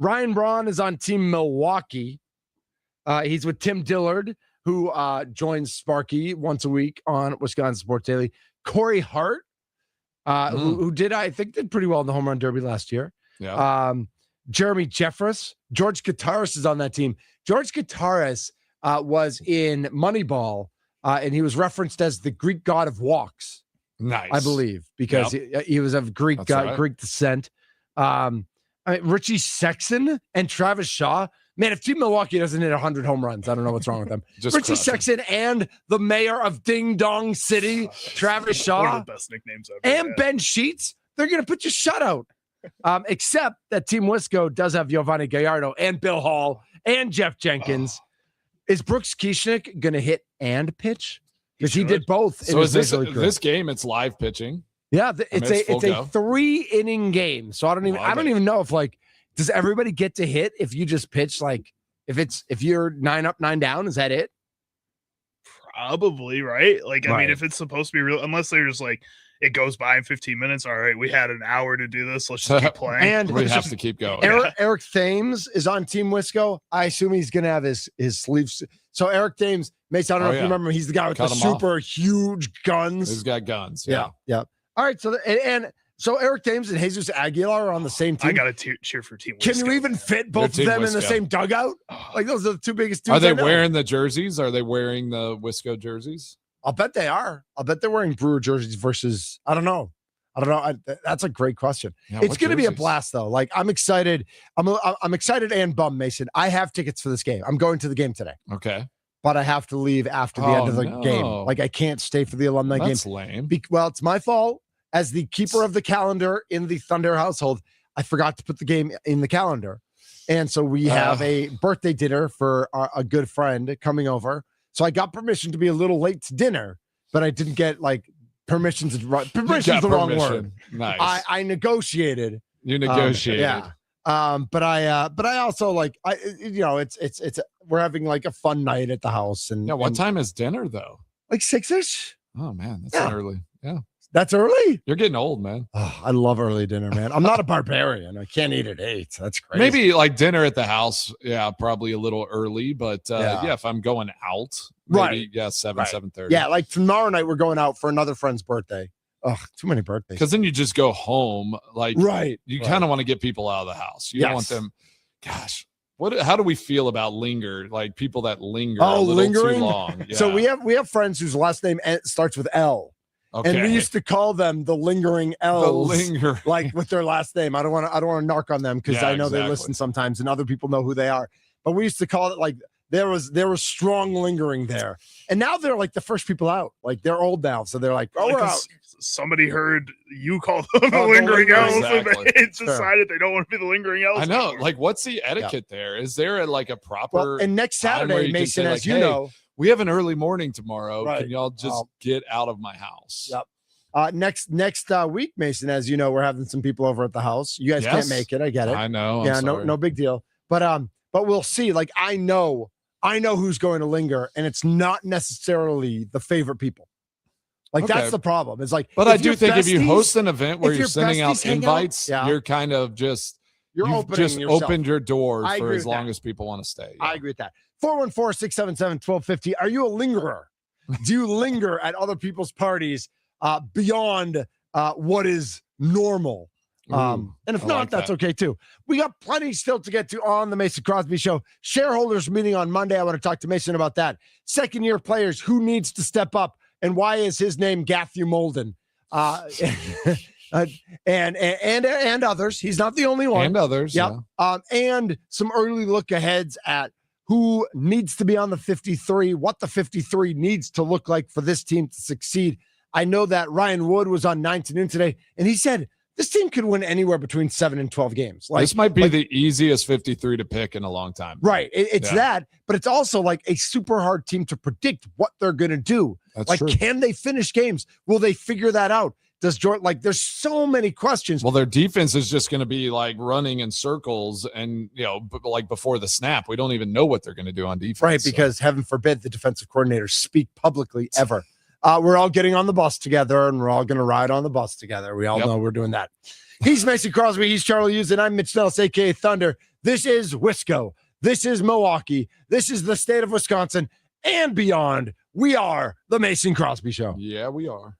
Ryan Braun is on Team Milwaukee. He's with Tim Dillard, who joins Sparky once a week on Wisconsin Sports Daily. Corey Hart, who did pretty well in the home run derby last year. Yeah. Jeremy Jeffress, George Kataris is on that team. George Kataris was in Moneyball, and he was referenced as the Greek god of walks. Nice. I believe, because he was of Greek That's right. Greek descent. Richie Sexton and Travis Shaw. Man, if Team Milwaukee doesn't hit 100 home runs, I don't know what's wrong with them. Just Richie crushing. Sexton and the mayor of Ding Dong City, Travis One Shaw, of the best nicknames ever. and yeah. Ben Sheets, they're going to put you shutout. Except that Team Wisco does have Giovanni Gallardo and Bill Hall and Jeff Jenkins. Is Brooks Kieschnick going to hit and pitch? Because he did both. So is this game? It's live pitching. Yeah, it's a full go. 3-inning game. So I don't even know if like does everybody get to hit if you just pitch like if you're 9 up, 9 down, is that it? Probably, right? Like, I Right. mean, if it's supposed to be real, unless they're just like, it goes by in 15 minutes. All right, we had an hour to do this. Let's just keep playing. And We have to keep going. Eric Thames is on Team Wisco. I assume he's going to have his sleeves. So Eric Thames, Mace, I don't know if you remember him. He's the guy with Cut the him off. super huge guns. He's got guns. Yeah. All right. So so Eric Thames and Jesus Aguilar are on the same team. I got to cheer for Team Can Wisco, you even man. fit both of Team them in the Wisco. same dugout? Like those are the 2 biggest dudes. Are they I know. wearing the jerseys? Are they wearing the Wisco jerseys? I'll bet they are. I'll bet they're wearing Brewer jerseys versus, I don't know. That's a great question. Yeah, It's what going to be a jerseys? blast though. Like I'm excited. I'm excited and bummed, Mason. I have tickets for this game. I'm going to the game today, Okay. but I have to leave after the end of the game. no. Like I can't stay for the alumni That's game. lame. Well, it's my fault as the keeper of the calendar in the Thunder household. I forgot to put the game in the calendar. And so we have a birthday dinner for a good friend coming over. So I got permission to be a little late to dinner, but I didn't get like permission to run. Permission is the wrong word. Nice. I negotiated. You negotiated. Yeah. But I also like it's we're having like a fun night at the house and What and, time is dinner though? like 6ish. Oh man, that's Yeah. early. Yeah. That's early. You're getting old, man. Oh, I love early dinner, man. I'm not a barbarian. I can't eat at 8. That's crazy. Maybe like dinner at the house. Yeah, probably a little early, but Yeah. if I'm going out, maybe, Right. yeah, 7, Right. 7:30. Yeah, like tomorrow night we're going out for another friend's birthday. Ugh, too many birthdays. Because then you just go home. Like Right. you kind of want to get people out of the house. You don't want Yes. them. Gosh, how do we feel about linger? Like people that linger Oh, a little lingering? too long. Yeah. So we have friends whose last name starts with L. okay. And we used to call them the lingering the L's. linger. Like with their last name. I don't want to narc on them because Yeah, I know they exactly. listen sometimes and other people know who they are. But we used to call it like there was strong lingering there. And now they're like the first people out. Like they're old now. So they're like, oh, we're out. Somebody heard you call them the the lingering lingering, elves, exactly. and they decided they don't want to be the lingering elves. I know. anymore. Like, what's the etiquette there? Is there like a proper Well, and next time where Saturday, you can Mason, say, as like, you hey, know, we have an early morning tomorrow. Right. Can y'all just get out of my house? Yep. Next week, Mason, as you know, we're having some people over at the house. You guys can't make it. I get it. I know. Yeah, no big deal. But we'll see. Like I know who's going to linger, and it's not necessarily the favorite people. Like that's the problem. It's like, but I do think if you host an event where you're sending out besties invites, hang out, you're kind of just you've just opened your doors for as long as people want to stay. I agree with that. 414-677-1250. Are you a lingerer? Do you linger at other people's parties beyond what is normal? And if not, that's okay too. We got plenty still to get to on the Mason Crosby Show. Shareholders meeting on Monday. I want to talk to Mason about that. Second year players, who needs to step up, and why is his name Matthew Molden? And others. He's not the only one. And others. Yep. Yeah. And some early look aheads at who needs to be on the 53, what the 53 needs to look like for this team to succeed. I know that Ryan Wood was on 9 to noon today, and he said this team could win anywhere between 7 and 12 games. Like, this might be the easiest 53 to pick in a long time. Right. It's that, but it's also like a super hard team to predict what they're going to do. That's like, true. Can they finish games? Will they figure that out? Does Jordan, like, there's so many questions. Well, their defense is just going to be like running in circles and, like before the snap, we don't even know what they're going to do on defense. Right. Because heaven forbid the defensive coordinators speak publicly ever. We're all getting on the bus together and we're all going to ride on the bus together. We all know we're doing that. He's Mason Crosby. He's Charlie Hughes, and I'm Mitch Nellis, a.k.a. Thunder. This is Wisco. This is Milwaukee. This is the state of Wisconsin and beyond. We are the Mason Crosby Show. Yeah, we are.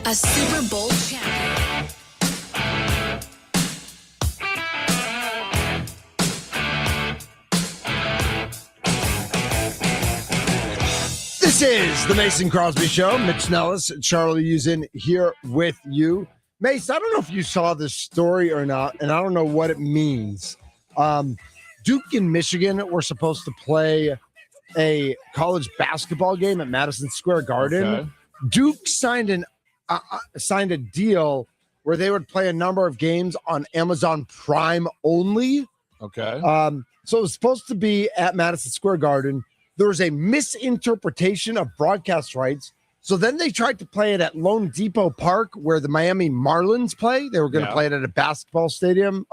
A Super Bowl champion. This is the Mason Crosby Show. Mitch Nellis, Charlie Usin here with you. Mace, I don't know if you saw this story or not, and I don't know what it means. Duke and Michigan were supposed to play a college basketball game at Madison Square Garden. Okay. Duke signed a deal where they would play a number of games on Amazon Prime only. Okay. So it was supposed to be at Madison Square Garden. There was a misinterpretation of broadcast rights. So then they tried to play it at Lone Depot Park, where the Miami Marlins play. They were going to play it at a baseball stadium.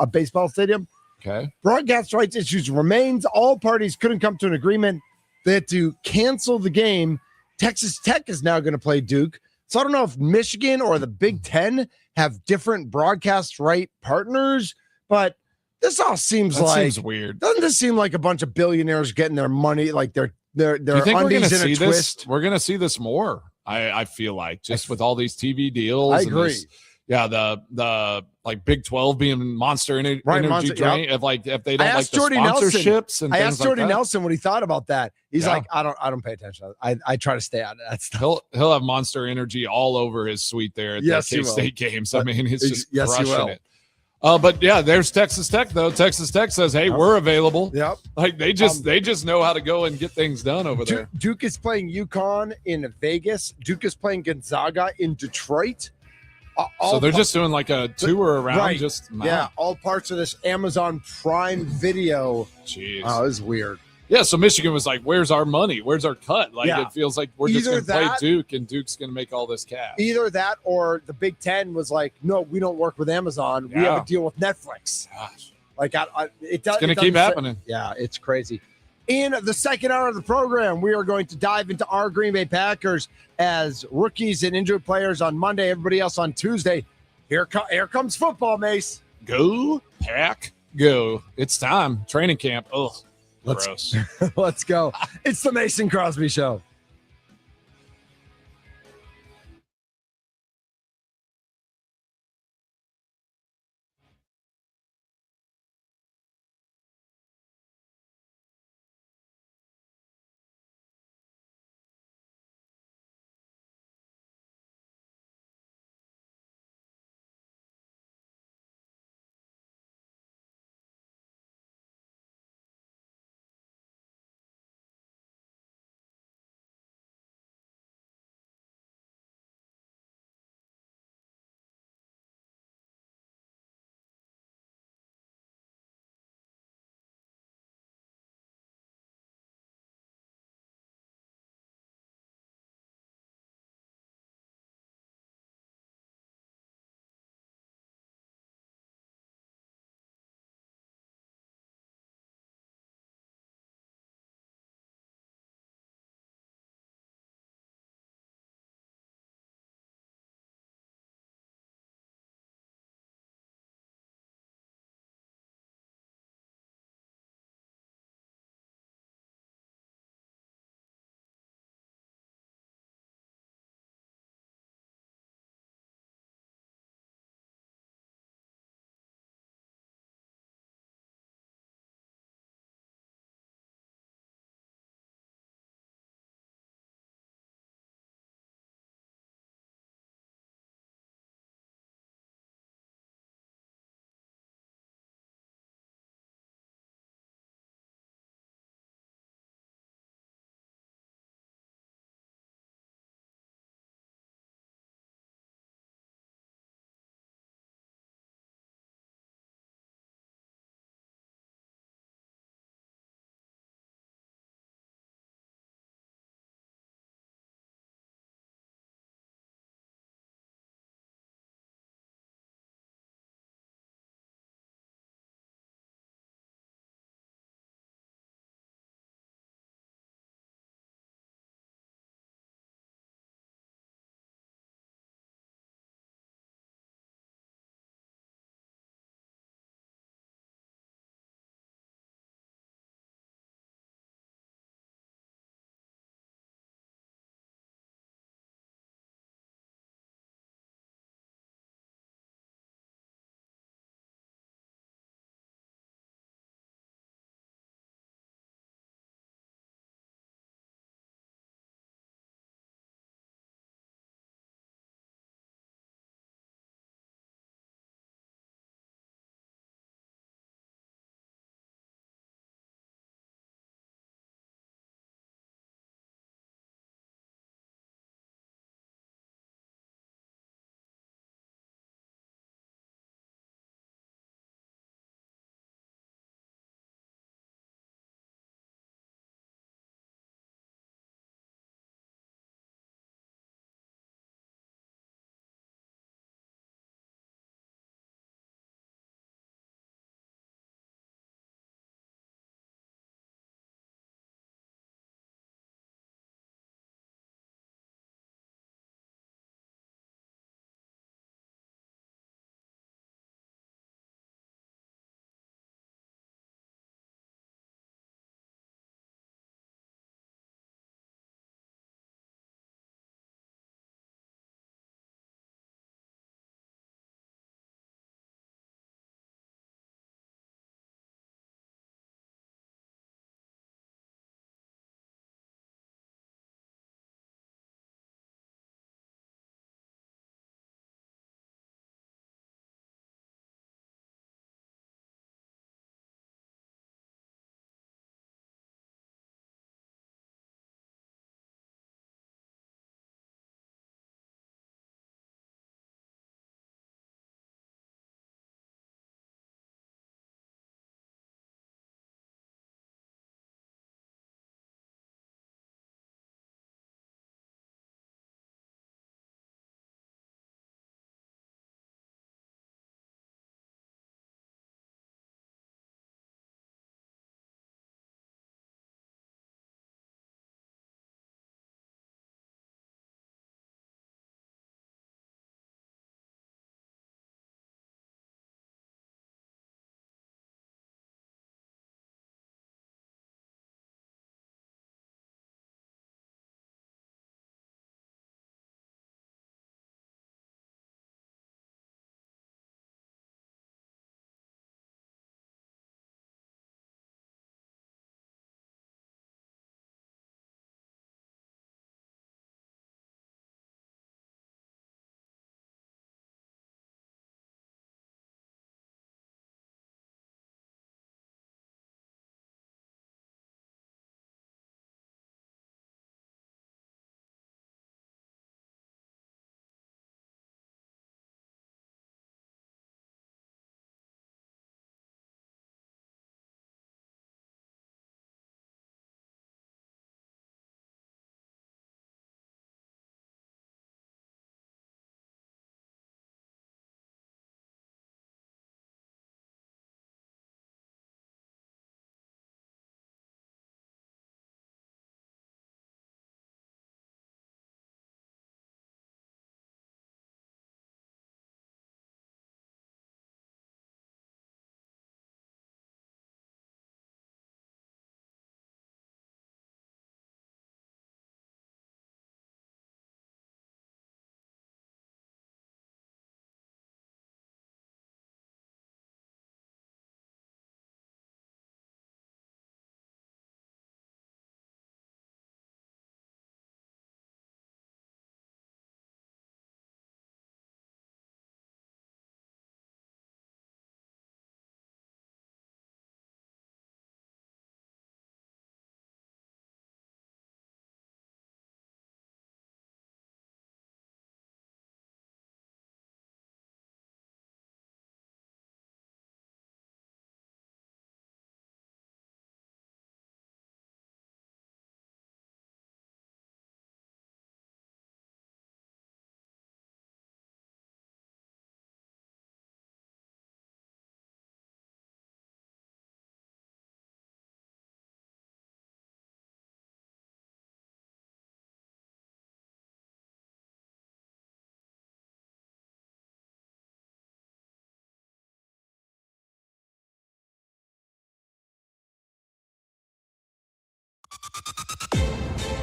Okay. Broadcast rights issues remains. All parties couldn't come to an agreement. They had to cancel the game. Texas Tech is now going to play Duke. So I don't know if Michigan or the Big Ten have different broadcast right partners, but this all seems seems weird. Doesn't this seem like a bunch of billionaires getting their money, like their Do you think we're going to undies in see a twist? this? We're going to see this more. I feel like just with all these TV deals. I and agree. this, the like Big 12 being Monster Energy Monster, drink. If they don't like the Jordy sponsorships Nelson, and I things asked like Jordy that. Nelson what he thought about that. He's like, I don't pay attention. I try to stay out of that stuff. He'll have Monster Energy all over his suite there at the K-State games. I mean, he's just crushing it. But yeah, there's Texas Tech though. Texas Tech says, "Hey, we're available." Yep. Like they just know how to go and get things done over there. Duke is playing UConn in Vegas. Duke is playing Gonzaga in Detroit. So they're just doing like a tour around. Right. Just all parts of this Amazon Prime Video. Jeez. Oh, it's weird. Yeah, so Michigan was like, "Where's our money? Where's our cut?" Like Yeah. it feels like we're just going to play Duke, and Duke's going to make all this cash. Either that, or the Big Ten was like, "No, we don't work with Amazon. We have a deal with Netflix." Gosh. Like It's going to keep happening. Yeah, it's crazy. In the second hour of the program, we are going to dive into our Green Bay Packers as rookies and injured players on Monday. Everybody else on Tuesday. Here comes football, Mace. Go Pack, go! It's time. Training camp. Ugh. Gross. Let's go. It's the Mason Crosby Show.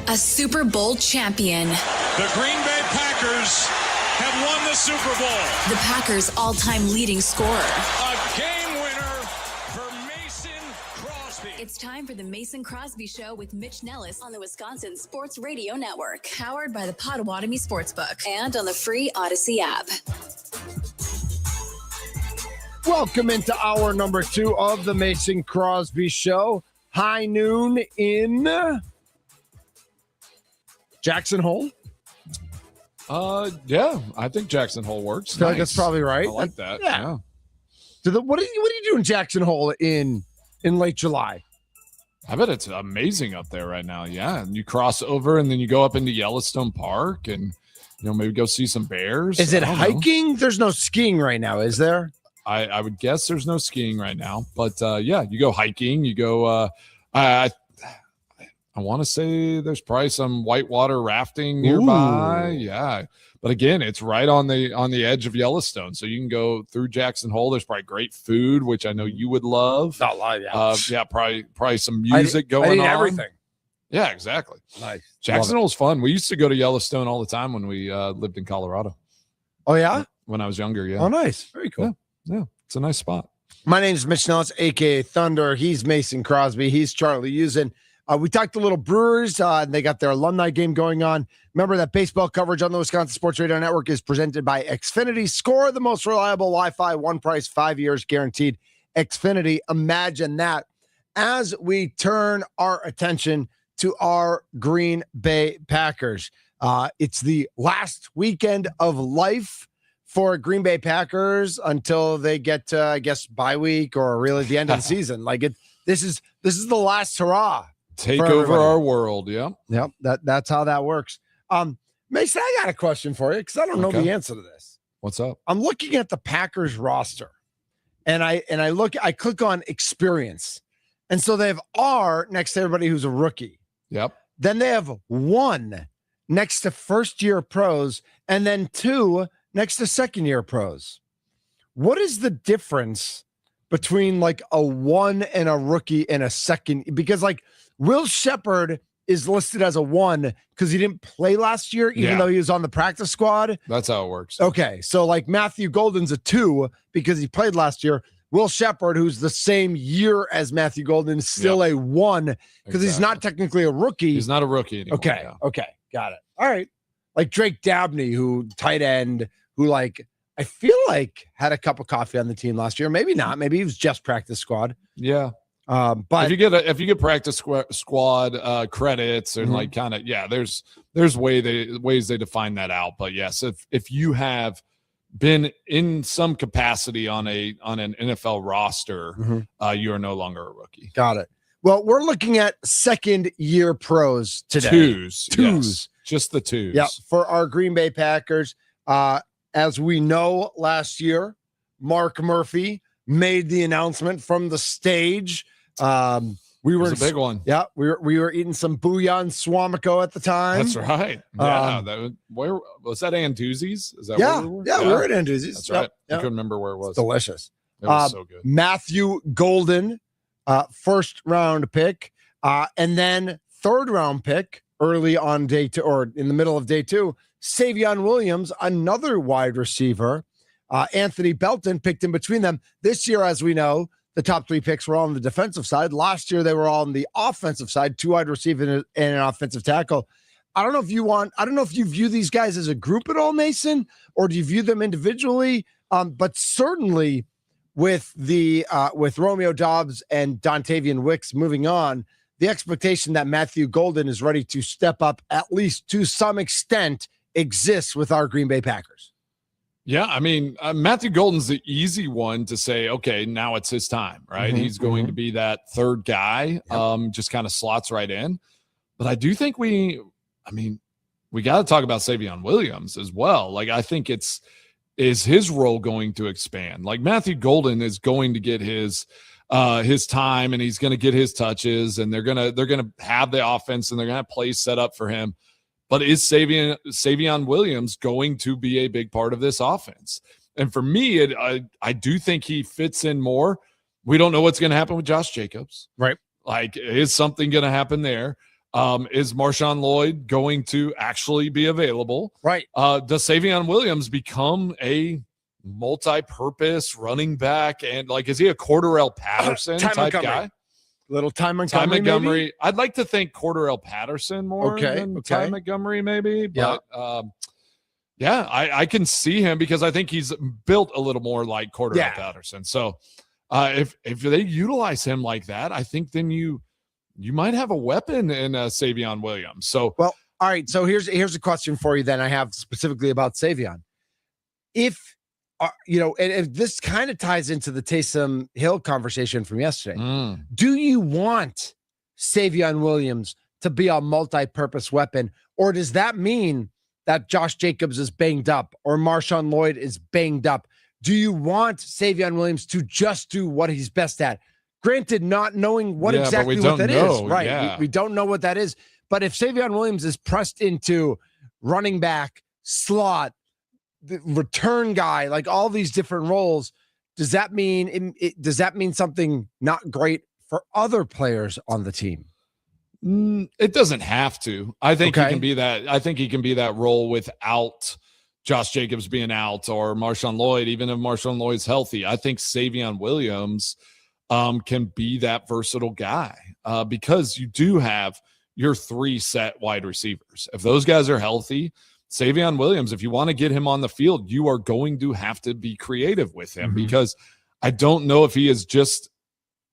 A Super Bowl champion. The Green Bay Packers have won the Super Bowl. The Packers' all-time leading scorer. A game winner for Mason Crosby. It's time for the Mason Crosby Show with Mitch Nellis on the Wisconsin Sports Radio Network, powered by the Potawatomi Sportsbook and on the free Odyssey app. Welcome into hour number 2 of the Mason Crosby Show. High noon in Jackson Hole. Yeah, I think Jackson Hole works. I feel like that's probably right. I like that. Yeah. What do you do in Jackson Hole in late July? I bet it's amazing up there right now. Yeah, and you cross over and then you go up into Yellowstone Park and maybe go see some bears. Is it hiking? There's no skiing right now, is there? I would guess there's no skiing right now, but yeah, you go hiking. You go. I want to say there's probably some whitewater rafting nearby. Ooh. Yeah. But again, it's right on the edge of Yellowstone. So you can go through Jackson Hole. There's probably great food, which I know you would love. Not live, yeah. Yeah, probably some music going on. Everything. Yeah, exactly. Nice. Jackson Hole's fun. We used to go to Yellowstone all the time when we lived in Colorado. Oh, yeah? When I was younger, yeah. Oh, nice. Very cool. Yeah, it's a nice spot. My name is Mitch Nellis, a.k.a. Thunder. He's Mason Crosby. He's Charlie Usen. We talked a little Brewers, and they got their alumni game going on. Remember that baseball coverage on the Wisconsin Sports Radio Network is presented by Xfinity. Score the most reliable Wi-Fi, one price, 5 years guaranteed. Xfinity, imagine that. As we turn our attention to our Green Bay Packers, it's the last weekend of life for Green Bay Packers until they get to, I guess, bye week or really the end of the season. This is the last hurrah. Take over our world. Yeah. Yep. That's how that works. Mason, I got a question for you because I don't know the answer to this. What's up? I'm looking at the Packers roster and I click on experience. And so they have R next to everybody who's a rookie. Yep. Then they have 1 next to first year pros and then 2 next to second year pros. What is the difference between like a 1 and a rookie and a second? Because like Will Shepard is listed as a 1 because he didn't play last year, even though he was on the practice squad. That's how it works. Okay. So like Matthew Golden's a 2 because he played last year. Will Shepard, who's the same year as Matthew Golden, is still a 1 because he's not technically a rookie. He's not a rookie anymore. Okay. Yeah. Okay. Got it. All right. Like Drake Dabney, who tight end, who like I feel like had a cup of coffee on the team last year. Maybe not. Maybe he was just practice squad. Yeah. But if you get practice squad credits and like kind of there's ways they define that out. But yes, if you have been in some capacity on an NFL roster, you are no longer a rookie. Got it. Well, we're looking at second year pros today. Twos. Yes, just the 2s. Yeah, for our Green Bay Packers. As we know, last year, Mark Murphy made the announcement from the stage. We were a big one. Yeah, we were eating some bouillon Swamico at the time. That's right. Yeah, where was that? Anduzzi's? Is that where we were? Yeah, we were at Anduzzi's. That's right. I couldn't remember where it was. It's delicious. It was so good. Matthew Golden, first round pick, and then third round pick early on day 2 or in the middle of day 2. Savion Williams, another wide receiver. Anthony Belton picked in between them. This year, as we know, the top 3 picks were all on the defensive side. Last year, they were all on the offensive side, 2 wide receiver and an offensive tackle. I don't know if you view these guys as a group at all, Mason, or do you view them individually? But certainly with Romeo Doubs and Dontavian Wicks moving on, the expectation that Matthew Golden is ready to step up, at least to some extent, exists with our Green Bay Packers. Yeah, I mean, Matthew Golden's the easy one to say, okay, now it's his time, right? He's going to be that third guy, just kind of slots right in. But I do think we got to talk about Savion Williams as well. Like, I think is his role going to expand? Like, Matthew Golden is going to get his time and he's going to get his touches and they're going to have the offense and they're going to have plays set up for him. But is Savion Williams going to be a big part of this offense? And for me, I do think he fits in more. We don't know what's going to happen with Josh Jacobs. Right. Like, is something going to happen there? Is Marshawn Lloyd going to actually be available? Right. Does Savion Williams become a multi-purpose running back? And like, is he a Cordarrelle Patterson type guy? Little Ty Montgomery. Ty Montgomery. Maybe? I'd like to think Cordarrelle Patterson more than Ty Montgomery, maybe. But yeah, I can see him because I think he's built a little more like Cordarrelle Patterson. So if they utilize him like that, I think then you might have a weapon in Savion Williams. So well, all right. So here's a question for you. Then I have specifically about Savion. If and if this kind of ties into the Taysom Hill conversation from yesterday, do you want Savion Williams to be a multi-purpose weapon, or does that mean that Josh Jacobs is banged up or Marshawn Lloyd is banged up? Do you want Savion Williams to just do what he's best at? Granted, not knowing what exactly what that is, right? Yeah. We don't know what that is. But if Savion Williams is pressed into running back, slot, the return guy, like all these different roles, does that mean something not great for other players on the team? It doesn't have to. I think he can be that. I think he can be that role without Josh Jacobs being out or Marshawn Lloyd, even if Marshawn Lloyd's healthy. I think Savion Williams can be that versatile guy because you do have your 3 set wide receivers. If those guys are healthy, Savion Williams, if you want to get him on the field, you are going to have to be creative with him because I don't know if he is just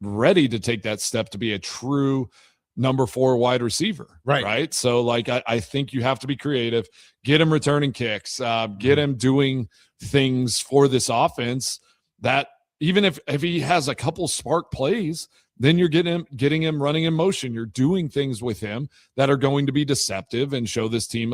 ready to take that step to be a true number 4 wide receiver. Right. So like, I think you have to be creative, get him returning kicks, get him doing things for this offense that even if he has a couple spark plays, then you're getting him running in motion. You're doing things with him that are going to be deceptive and show this team,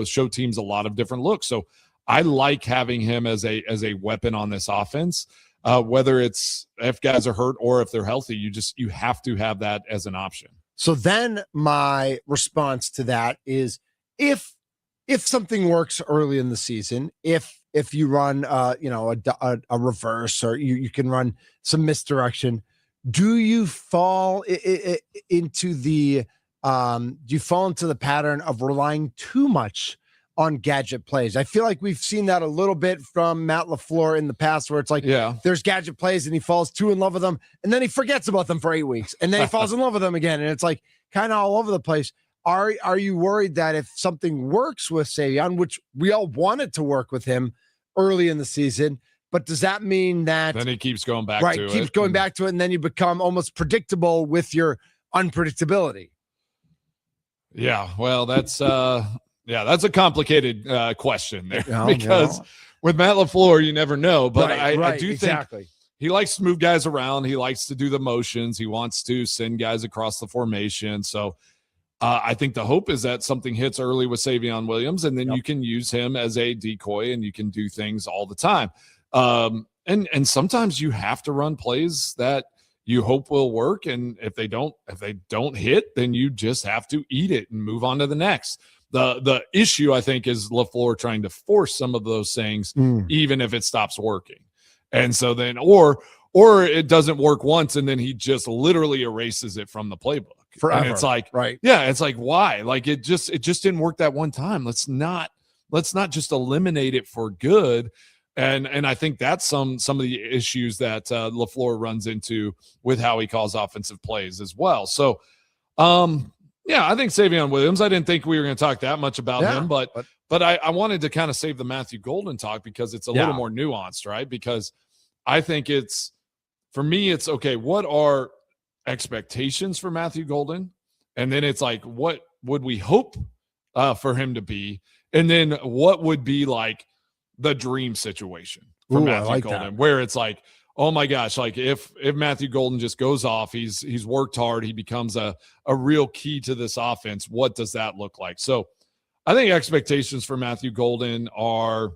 show teams a lot of different looks. So I like having him as a weapon on this offense, whether it's if guys are hurt or if they're healthy. You have to have that as an option. So then my response to that is if something works early in the season, if you run a reverse or you can run some misdirection, do you fall into the pattern of relying too much on gadget plays? I feel like we've seen that a little bit from Matt LaFleur in the past, where it's like, there's gadget plays and he falls too in love with them, and then he forgets about them for 8 weeks, and then he falls in love with them again, and it's like kind of all over the place. Are you worried that if something works with Savion, which we all wanted to work with him early in the season, but does that mean that then he keeps going back to it? Keeps going back to it, and then you become almost predictable with your unpredictability? Yeah, well, that's a complicated question there because with Matt LaFleur, you never know. But I do think he likes to move guys around. He likes to do the motions. He wants to send guys across the formation. So I think the hope is that something hits early with Savion Williams, and then you can use him as a decoy, and you can do things all the time. And sometimes you have to run plays that you hope will work, and if they don't hit, then you just have to eat it and move on to the next. The issue, I think, is LaFleur trying to force some of those things, even if it stops working. And so then, or it doesn't work once, and then he just literally erases it from the playbook. Forever. And it's like, it's like, why? Like it just didn't work that one time. Let's not just eliminate it for good. And I think that's some of the issues that LaFleur runs into with how he calls offensive plays as well. So, I think Savion Williams, I didn't think we were going to talk that much about him, but I wanted to kind of save the Matthew Golden talk because it's a little more nuanced, right? Because I think for me, it's okay. What are expectations for Matthew Golden? And then it's like, what would we hope for him to be? And then what would be like the dream situation for Matthew Golden, where it's like, oh my gosh, like if Matthew Golden just goes off, he's worked hard, he becomes a real key to this offense. What does that look like? So I think expectations for Matthew Golden are,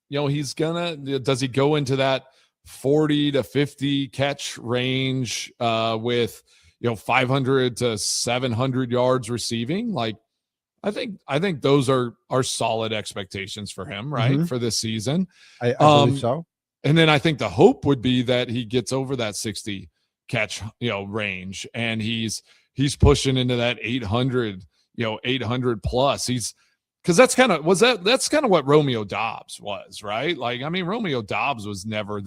does he go into that 40 to 50 catch range with 500 to 700 yards receiving? Like, I think those are solid expectations for him, right? For this season. I believe so. And then I think the hope would be that he gets over that 60 catch, range, and he's pushing into that 800, 800 plus. Because that's kind of what Romeo Dobbs was, right? Like, I mean, Romeo Dobbs was never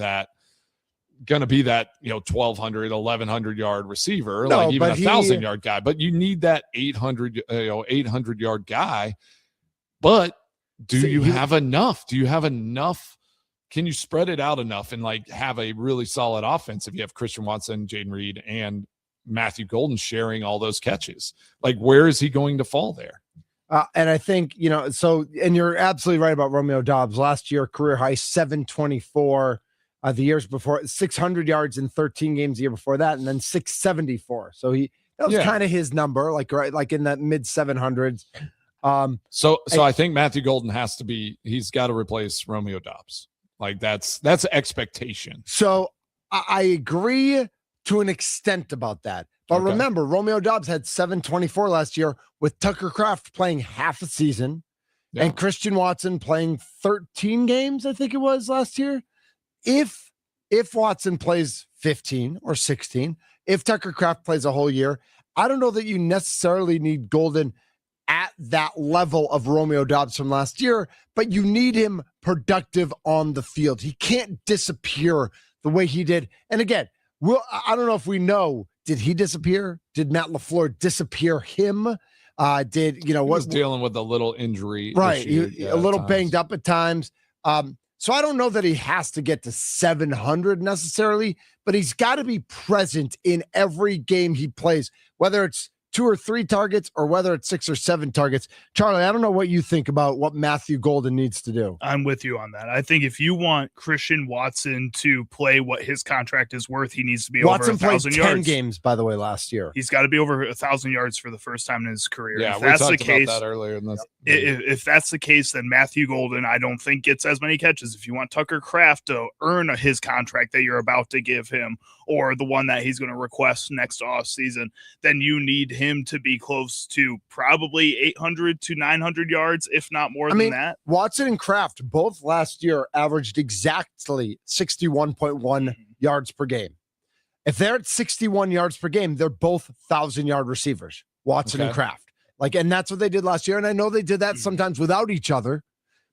going to be that 1,200, 1,100 yard receiver, No, like even but 1,000 yard guy. But you need that 800 yard guy. But do you have enough? Do you have enough? Can you spread it out enough and like have a really solid offense if you have Christian Watson, Jaden Reed, and Matthew Golden sharing all those catches? Like, where is he going to fall there? And I think, and you're absolutely right about Romeo Dobbs. Last year, career high 724. The years before, 600 yards in 13 games the year before that, and then 674. So that was kind of his number, like in that mid 700s. So I think Matthew Golden he's got to replace Romeo Dobbs. Like that's expectation. So I agree to an extent about that. But remember, Romeo Dobbs had 724 last year with Tucker Kraft playing half a season and Christian Watson playing 13 games, I think it was last year. If Watson plays 15 or 16, if Tucker Kraft plays a whole year, I don't know that you necessarily need Golden at that level of Romeo Dobbs from last year, but you need him productive on the field. He can't disappear the way he did. And again, I don't know if we know, did he disappear? Did Matt LaFleur disappear him? He was dealing with a little injury. Right. A little banged up at times. So I don't know that he has to get to 700 necessarily, but he's got to be present in every game he plays, whether it's 2 or 3 targets or whether it's 6 or 7 targets. Charlie, I don't know what you think about what Matthew Golden needs to do. I'm with you on that. I think if you want Christian Watson to play what his contract is worth, he needs to be over 1,000 yards. Watson played 10 games, by the way, last year. He's got to be over 1,000 yards for the first time in his career. Yeah, if that's we talked the case, about that earlier. If that's the case, then Matthew Golden, I don't think gets as many catches. If you want Tucker Kraft to earn his contract that you're about to give him, or the one that he's going to request next offseason, then you need him to be close to probably 800 to 900 yards, if not more than that. Watson and Kraft both last year averaged exactly 61.1 yards per game. If they're at 61 yards per game, they're both 1,000-yard receivers, Watson and Kraft. And that's what they did last year. And I know they did that sometimes without each other,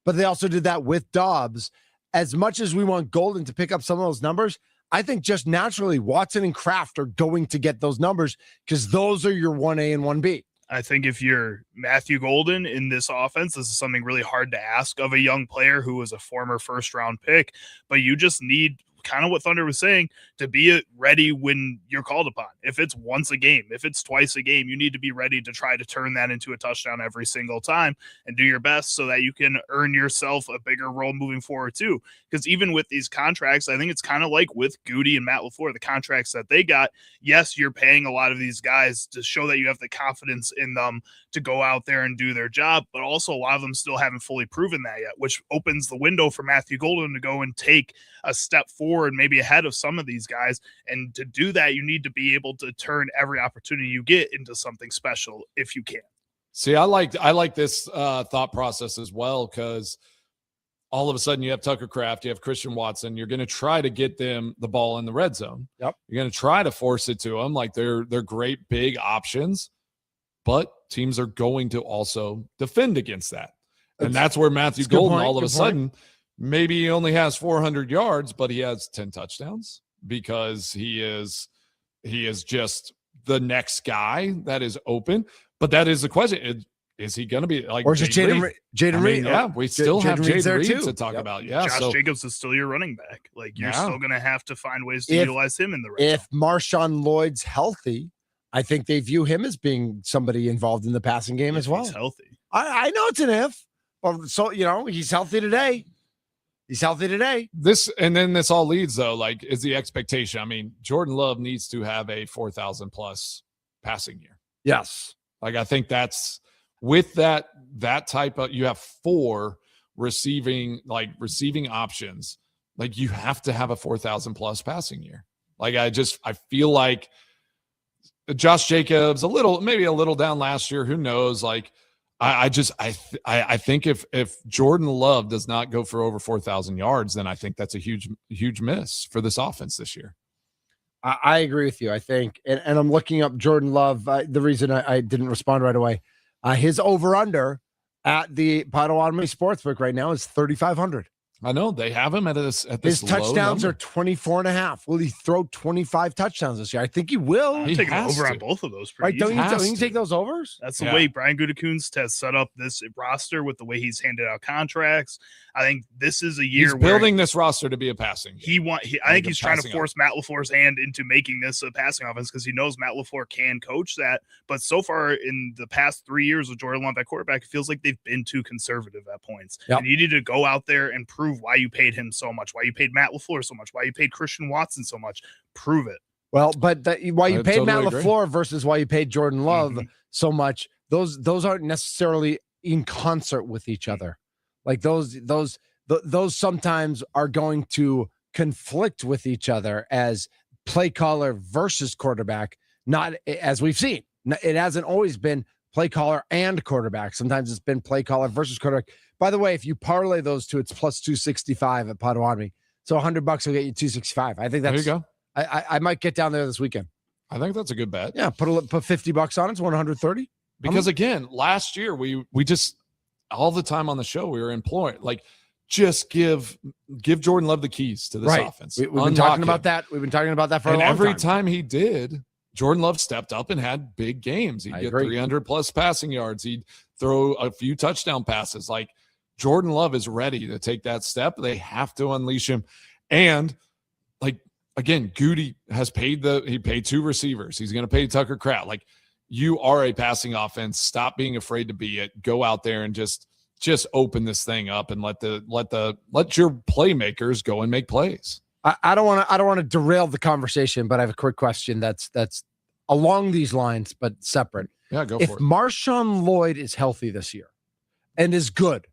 but they also did that with Dobbs. As much as we want Golden to pick up some of those numbers, I think just naturally Watson and Kraft are going to get those numbers because those are your 1A and 1B. I think if you're Matthew Golden in this offense, this is something really hard to ask of a young player who was a former first-round pick, but you just need kind of what Thunder was saying, to be ready when you're called upon. If it's once a game, if it's twice a game, you need to be ready to try to turn that into a touchdown every single time and do your best so that you can earn yourself a bigger role moving forward too. Because even with these contracts, I think it's kind of like with Goody and Matt LaFleur, the contracts that they got, yes, you're paying a lot of these guys to show that you have the confidence in them to go out there and do their job, but also a lot of them still haven't fully proven that yet, which opens the window for Matthew Golden to go and take a step forward, maybe ahead of some of these guys. And to do that, you need to be able to turn every opportunity you get into something special if you can. See, I like this thought process as well, because all of a sudden you have Tucker Kraft, you have Christian Watson. You're going to try to get them the ball in the red zone. Yep. You're going to try to force it to them. Like they're great big options, but teams are going to also defend against that. And that's where Matthew Golden all of a sudden, maybe he only has 400 yards, but he has 10 touchdowns because he is just the next guy that is open. But that is the question. Is he going to be like, or is it Jaden Reed? Yeah, we still have Jaden Reed to talk about. Yeah, Josh Jacobs is still your running back. Like you're still going to have to find ways to utilize him in the red zone. If Marshawn Lloyd's healthy, I think they view him as being somebody involved in the passing game as well. He's healthy. I know it's an if. Well, so he's healthy today. This all leads though, like, is the expectation. I mean, Jordan Love needs to have a 4,000 plus passing year. Yes. Like, I think that's with that type of, you have 4 receiving options. Like, you have to have a 4,000 plus passing year. Like, I feel like Josh Jacobs maybe a little down last year. Who knows? Like, I think if Jordan Love does not go for over 4,000 yards, then I think that's a huge miss for this offense this year. I agree with you. I think, and I'm looking up Jordan Love. The reason I didn't respond right away, his over/under at the Potawatomi Sportsbook right now is 3,500. I know they have him at this. His low touchdowns number. are 24.5. Will he throw 25 touchdowns this year? I think he will. I'm He taking has over to. on both of those. Right? Don't has you to. take those overs? That's the Yeah. way Brian Gutekunst has set up this roster with the way he's handed out contracts. I think this is a year He's where building this roster to be a passing game. I think a he's trying to passing force Matt LaFleur's hand into making this a passing offense because he knows Matt LaFleur can coach that. But so far in the past 3 years with Jordan Love at quarterback, it feels like they've been too conservative at points. Yep. And you need to go out there and prove why you paid him so much, why you paid Matt LaFleur so much, why you paid Christian Watson so much. Prove it. Well, but why you I paid totally Matt agree. LaFleur versus why you paid Jordan Love Mhm. so much, those aren't necessarily in concert with each other. Like those sometimes are going to conflict with each other as play caller versus quarterback, not as we've seen. It hasn't always been play caller and quarterback. Sometimes it's been play caller versus quarterback. By the way, if you parlay those two, it's plus 265 at Potawatomi. So $100 will get you 265. I think There that's you go. I might get down there this weekend. I think that's a good bet. Yeah, put $50 on it. It's 130. Because again, last year we just all the time on the show we were imploring just give Jordan Love the keys to this offense. We've been Unlock talking him. about that. We've been talking about that for And a long every time. time he did, Jordan Love stepped up and had big games. He'd I get agree. 300 plus passing yards. He'd throw a few touchdown passes. Like Jordan Love is ready to take that step. They have to unleash him. And again, Goody has paid he paid 2 receivers. He's going to pay Tucker Kraft. Like you are a passing offense. Stop being afraid to be it. Go out there and just open this thing up and let your playmakers go and make plays. I don't want to derail the conversation, but I have a quick question that's along these lines, but separate. Yeah, go If for it. Marshawn Lloyd is healthy this year and is good,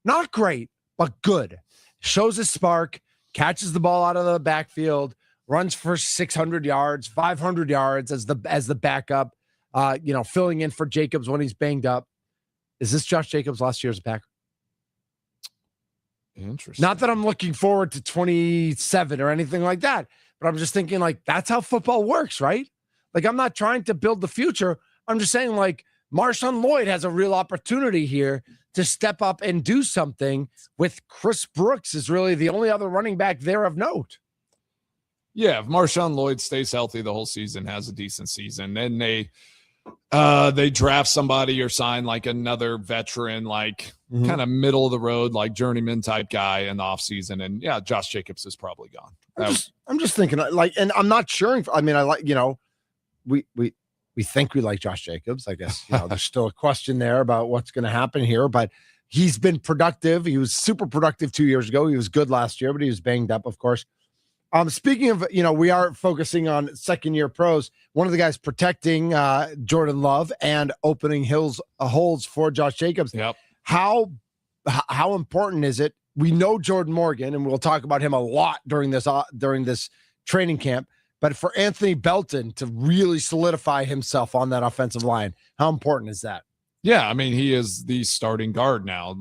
not great, but good, shows a spark, catches the ball out of the backfield, runs for 600 yards, 500 yards as the backup, filling in for Jacobs when he's banged up. Is this Josh Jacobs last year's Packer? Interesting. Not that I'm looking forward to 27 or anything like that, but I'm just thinking that's how football works, right? I'm not trying to build the future. I'm just saying Marshawn Lloyd has a real opportunity here to step up and do something with Chris Brooks is really the only other running back there of note. Yeah, if Marshawn Lloyd stays healthy the whole season, has a decent season, then they draft somebody or sign another veteran, kind of middle of the road, journeyman type guy in the offseason. And yeah, Josh Jacobs is probably gone. I'm just thinking and I'm not sure. We think we like Josh Jacobs. I guess there's still a question there about what's going to happen here, but he's been productive. He was super productive 2 years ago. He was good last year, but he was banged up, of course. Speaking of, we are focusing on second-year pros. One of the guys protecting Jordan Love and opening holes for Josh Jacobs. Yep. How important is it? We know Jordan Morgan, and we'll talk about him a lot during this training camp. But for Anthony Belton to really solidify himself on that offensive line, how important is that? Yeah, I mean, he is the starting guard now.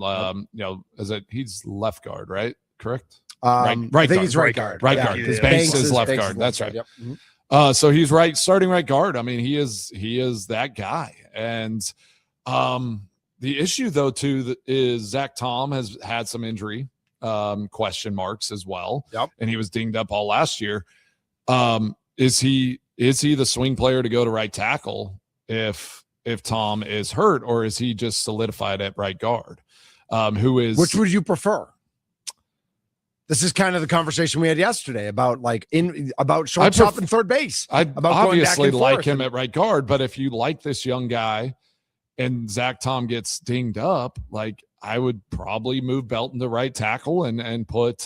He's left guard, right? Correct. Right I think guard. he's right guard. Right Yeah. guard. Because Yeah. Banks is left Banks guard. is That's left right. guard. Yep. So he's starting right guard. I mean, he is that guy. And the issue though too is Zach Tom has had some injury question marks as well. Yep. And he was dinged up all last year. Is he the swing player to go to right tackle if Tom is hurt, or is he just solidified at right guard? Which would you prefer? This is kind of the conversation we had yesterday about shortstop and third base. I about going back obviously and like forth. him at right guard, but if you like this young guy and Zach Tom gets dinged up, I would probably move Belton to right tackle and put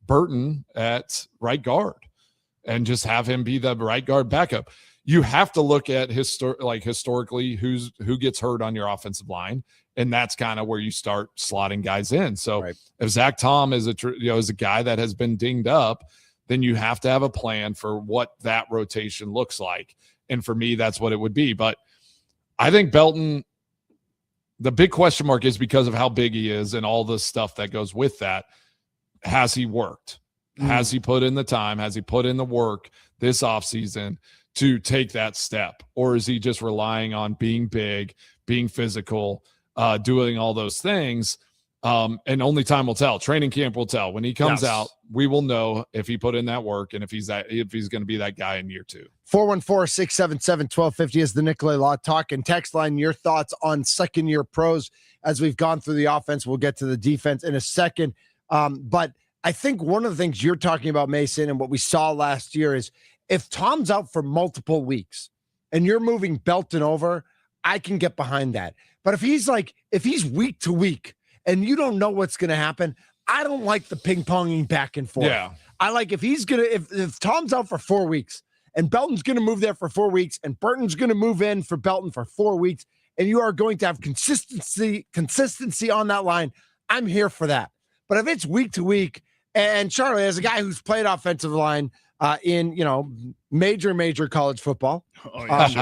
Burton at right guard and just have him be the right guard backup. You have to look at historically who gets hurt on your offensive line, and that's kind of where you start slotting guys in. So Right. if Zach Tom is a guy that has been dinged up, then you have to have a plan for what that rotation looks like. And for me, that's what it would be. But I think Belton, the big question mark is because of how big he is and all the stuff that goes with that. Has he worked? Has he put in the time? Has he put in the work this offseason to take that step? Or is he just relying on being big, being physical, doing all those things? And only time will tell. Training camp will tell. When he comes out, we will know if he put in that work and if he's going to be that guy in year 2. 414-677-1250 is the Nicolay Law Talk and text line. Your thoughts on second-year pros as we've gone through the offense. We'll get to the defense in a second. But I think one of the things you're talking about, Mason, and what we saw last year is if Tom's out for multiple weeks and you're moving Belton over, I can get behind that. But if he's week to week and you don't know what's going to happen, I don't like the ping-ponging back and forth. Yeah. I like if Tom's out for 4 weeks and Belton's going to move there for 4 weeks and Burton's going to move in for Belton for 4 weeks, and you are going to have consistency on that line, I'm here for that. But if it's week to week, and Charlie, as a guy who's played offensive line in, major college football, but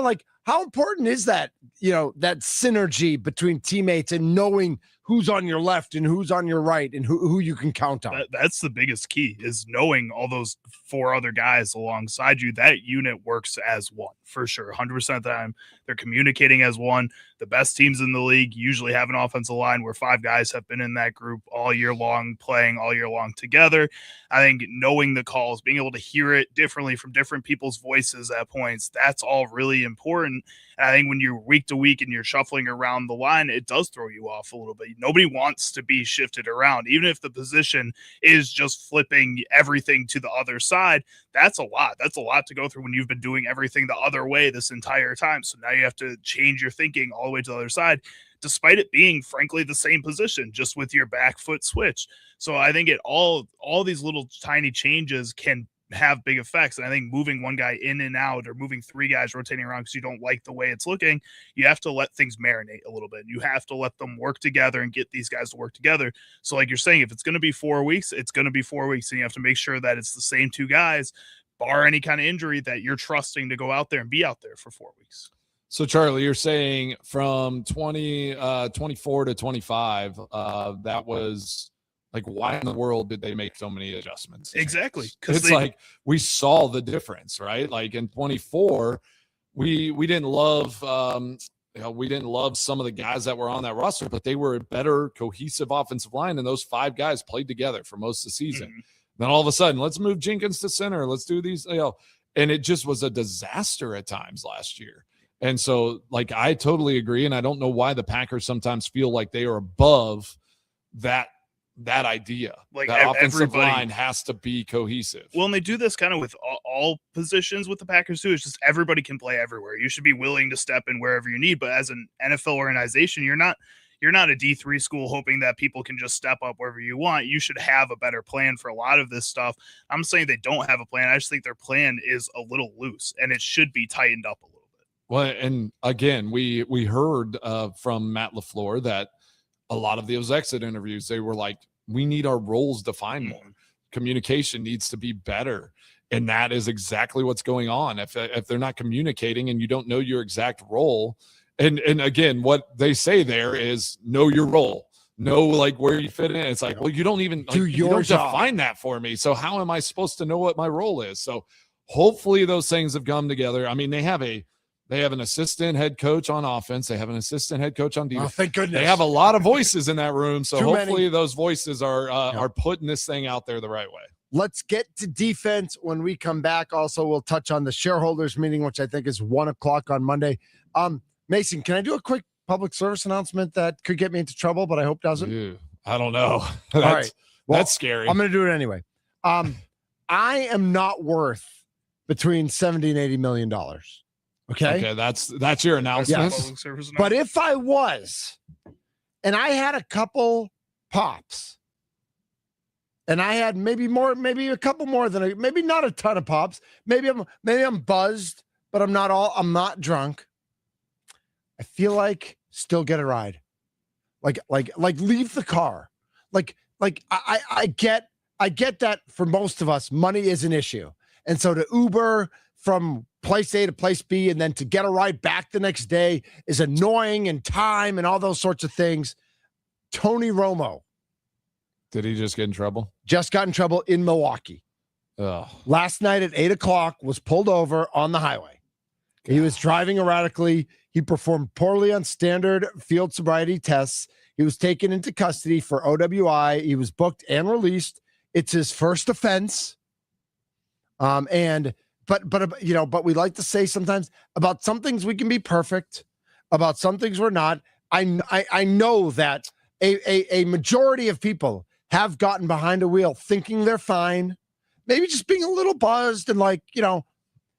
like, how important is that, that synergy between teammates and knowing who's on your left and who's on your right and who you can count on? That's the biggest key, is knowing all those 4 other guys alongside you. That unit works as one for sure. 100% of the time they're communicating as one. The best teams in the league usually have an offensive line where 5 guys have been in that group all year long, playing all year long together. I think knowing the calls, being able to hear it differently from different people's voices at points, that's all really important. And I think when you're week to week and you're shuffling around the line, it does throw you off a little bit. Nobody wants to be shifted around, even if the position is just flipping everything to the other side. That's a lot. That's a lot to go through when you've been doing everything the other way this entire time. So now you have to change your thinking all the way to the other side, despite it being, frankly, the same position, just with your back foot switch. So I think all these little tiny changes can have big effects. And I think moving one guy in and out, or moving 3 guys rotating around because you don't like the way it's looking, you have to let things marinate a little bit. You have to let them work together and get these guys to work together. So like you're saying, if it's going to be 4 weeks, it's going to be 4 weeks, and you have to make sure that it's the same 2 guys, bar any kind of injury, that you're trusting to go out there and be out there for 4 weeks. So Charlie, you're saying from 24 to 25, that was like, why in the world did they make so many adjustments? Exactly. It's like we saw the difference, right? Like in 24, we didn't love we didn't love some of the guys that were on that roster, but they were a better cohesive offensive line, and those 5 guys played together for most of the season. Mm-hmm. Then all of a sudden, let's move Jenkins to center. Let's do these, and it just was a disaster at times last year. And so, like, I totally agree, and I don't know why the Packers sometimes feel like they are above that idea. Like, that offensive line has to be cohesive. Well, and they do this kind of with all positions with the Packers too. It's just everybody can play everywhere. You should be willing to step in wherever you need. But as an NFL organization, you're not a D3 school hoping that people can just step up wherever you want. You should have a better plan for a lot of this stuff. I'm saying they don't have a plan. I just think their plan is a little loose, and it should be tightened up a little bit. Well, and again, we heard from Matt LaFleur that a lot of those exit interviews, they were like, we need our roles defined more. Communication needs to be better. And that is exactly what's going on. If they're not communicating and you don't know your exact role, and again, what they say there is know your role, know like where you fit in. It's like, well, you don't even you don't define that for me. So how am I supposed to know what my role is? So hopefully those things have come together. I mean, they have an assistant head coach on offense. They have an assistant head coach on defense. Oh, thank goodness. They have a lot of voices in that room. So hopefully those voices are putting this thing out there the right way. Let's get to defense when we come back. Also, we'll touch on the shareholders meeting, which I think is 1:00 on Monday. Mason, can I do a quick public service announcement that could get me into trouble, but I hope doesn't? Ew, I don't know. All right. Well, that's scary. I'm going to do it anyway. I am not worth between $70 and $80 million. Okay, that's your announcement. Yes. But if I was, and I had a couple pops, and I had maybe a couple more than maybe not a ton of pops. Maybe I'm buzzed, but I'm not drunk. I feel like still get a ride. Like leave the car. Like I get that for most of us, money is an issue. And so to Uber from place A to place B and then to get a ride back the next day is annoying, and time and all those sorts of things. Tony Romo. Did he just get in trouble? Just got in trouble in Milwaukee. Ugh. Last night at 8:00 was pulled over on the highway. He was driving erratically. He performed poorly on standard field sobriety tests. He was taken into custody for OWI. He was booked and released. It's his first offense. But we like to say sometimes about some things we can be perfect, about some things we're not. I know that a majority of people have gotten behind a wheel thinking they're fine, maybe just being a little buzzed and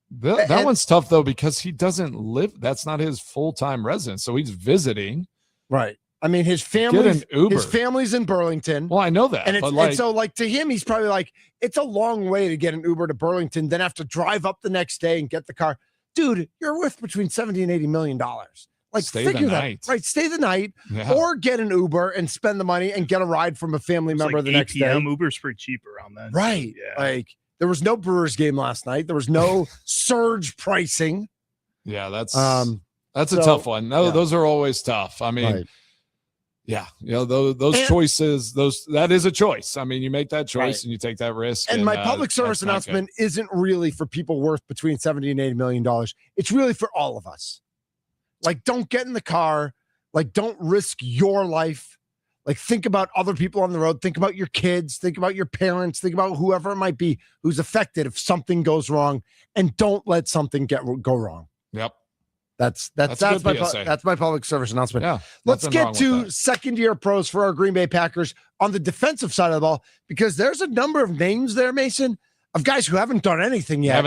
that one's tough though, because he doesn't live. That's not his full-time residence. So he's visiting. Right. I mean, his family's in Burlington. Well, I know that. And so to him, he's probably like, it's a long way to get an Uber to Burlington, then have to drive up the next day and get the car. Dude, you're worth between $70 and $80 million. Like, stay the night. Right. Stay the night or get an Uber and spend the money and get a ride from a family member the next day. Uber's pretty cheap around then. Right. Yeah. Like, there was no Brewers game last night. There was no surge pricing. Yeah, that's a tough one. No, those are always tough. I mean, yeah, those choices, that is a choice. I mean, you make that choice and you take that risk. And my public service announcement isn't really for people worth between $70 and $80 million. It's really for all of us. Like, don't get in the car. Like, don't risk your life. Like, think about other people on the road. Think about your kids. Think about your parents. Think about whoever it might be who's affected if something goes wrong, and don't let something go wrong. Yep. That's my public service announcement. Yeah. Let's get to second-year pros for our Green Bay Packers on the defensive side of the ball, because there's a number of names there, Mason, of guys who haven't done anything yet.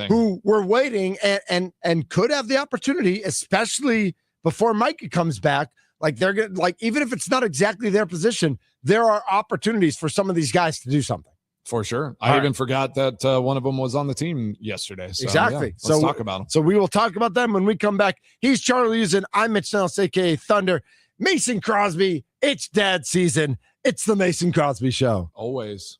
Who were waiting and could have the opportunity, especially before Micah comes back. Like, they're gonna, like, even if it's not exactly their position, there are opportunities for some of these guys to do something. For sure. I even forgot that one of them was on the team yesterday. So, exactly. Yeah, let's talk about them. So we will talk about them when we come back. He's Charlie Usen. I'm Mitch Nelson, a.k.a. Thunder. Mason Crosby. It's dad season. It's the Mason Crosby Show. Always.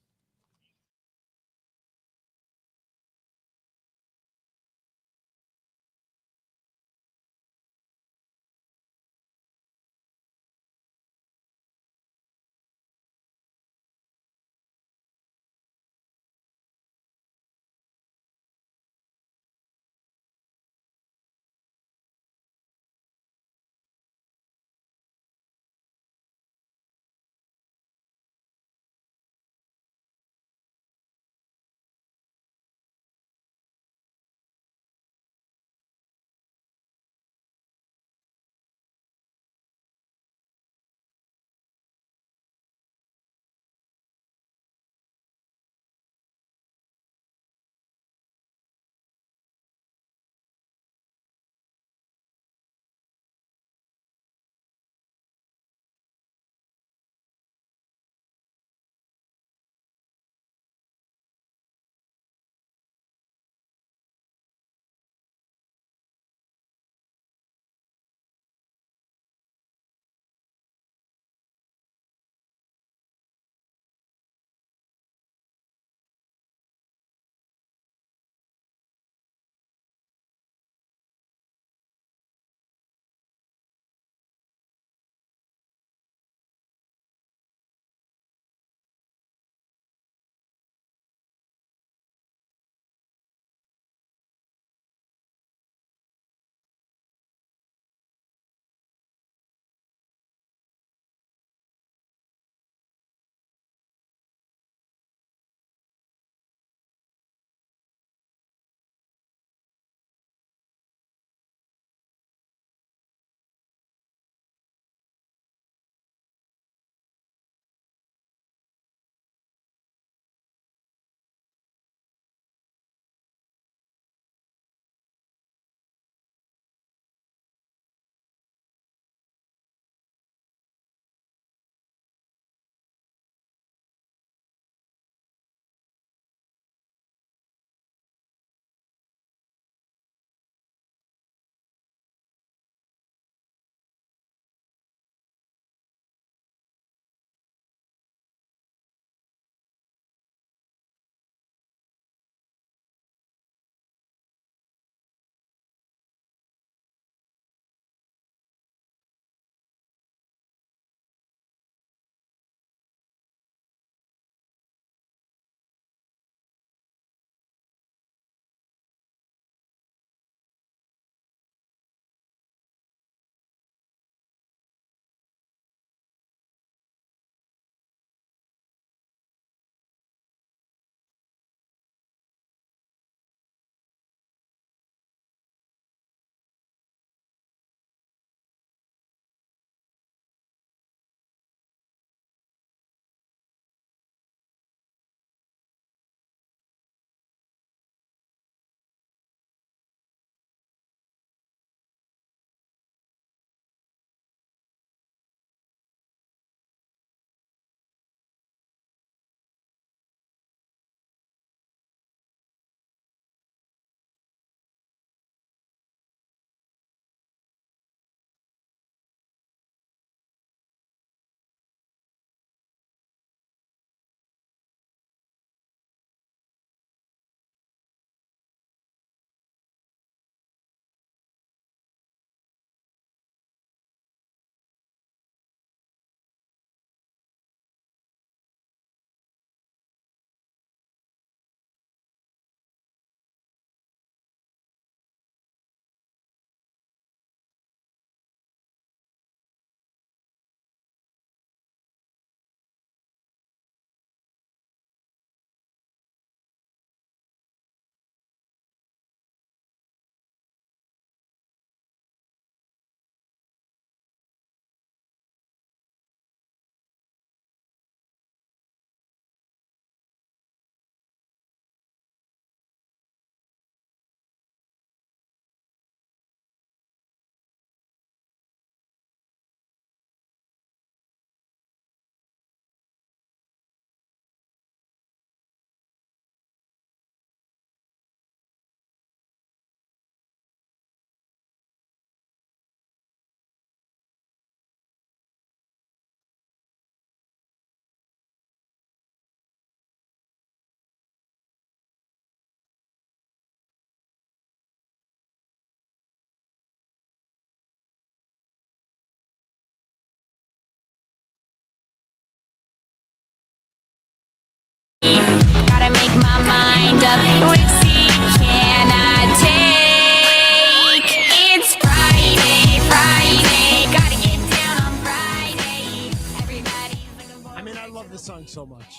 song so much.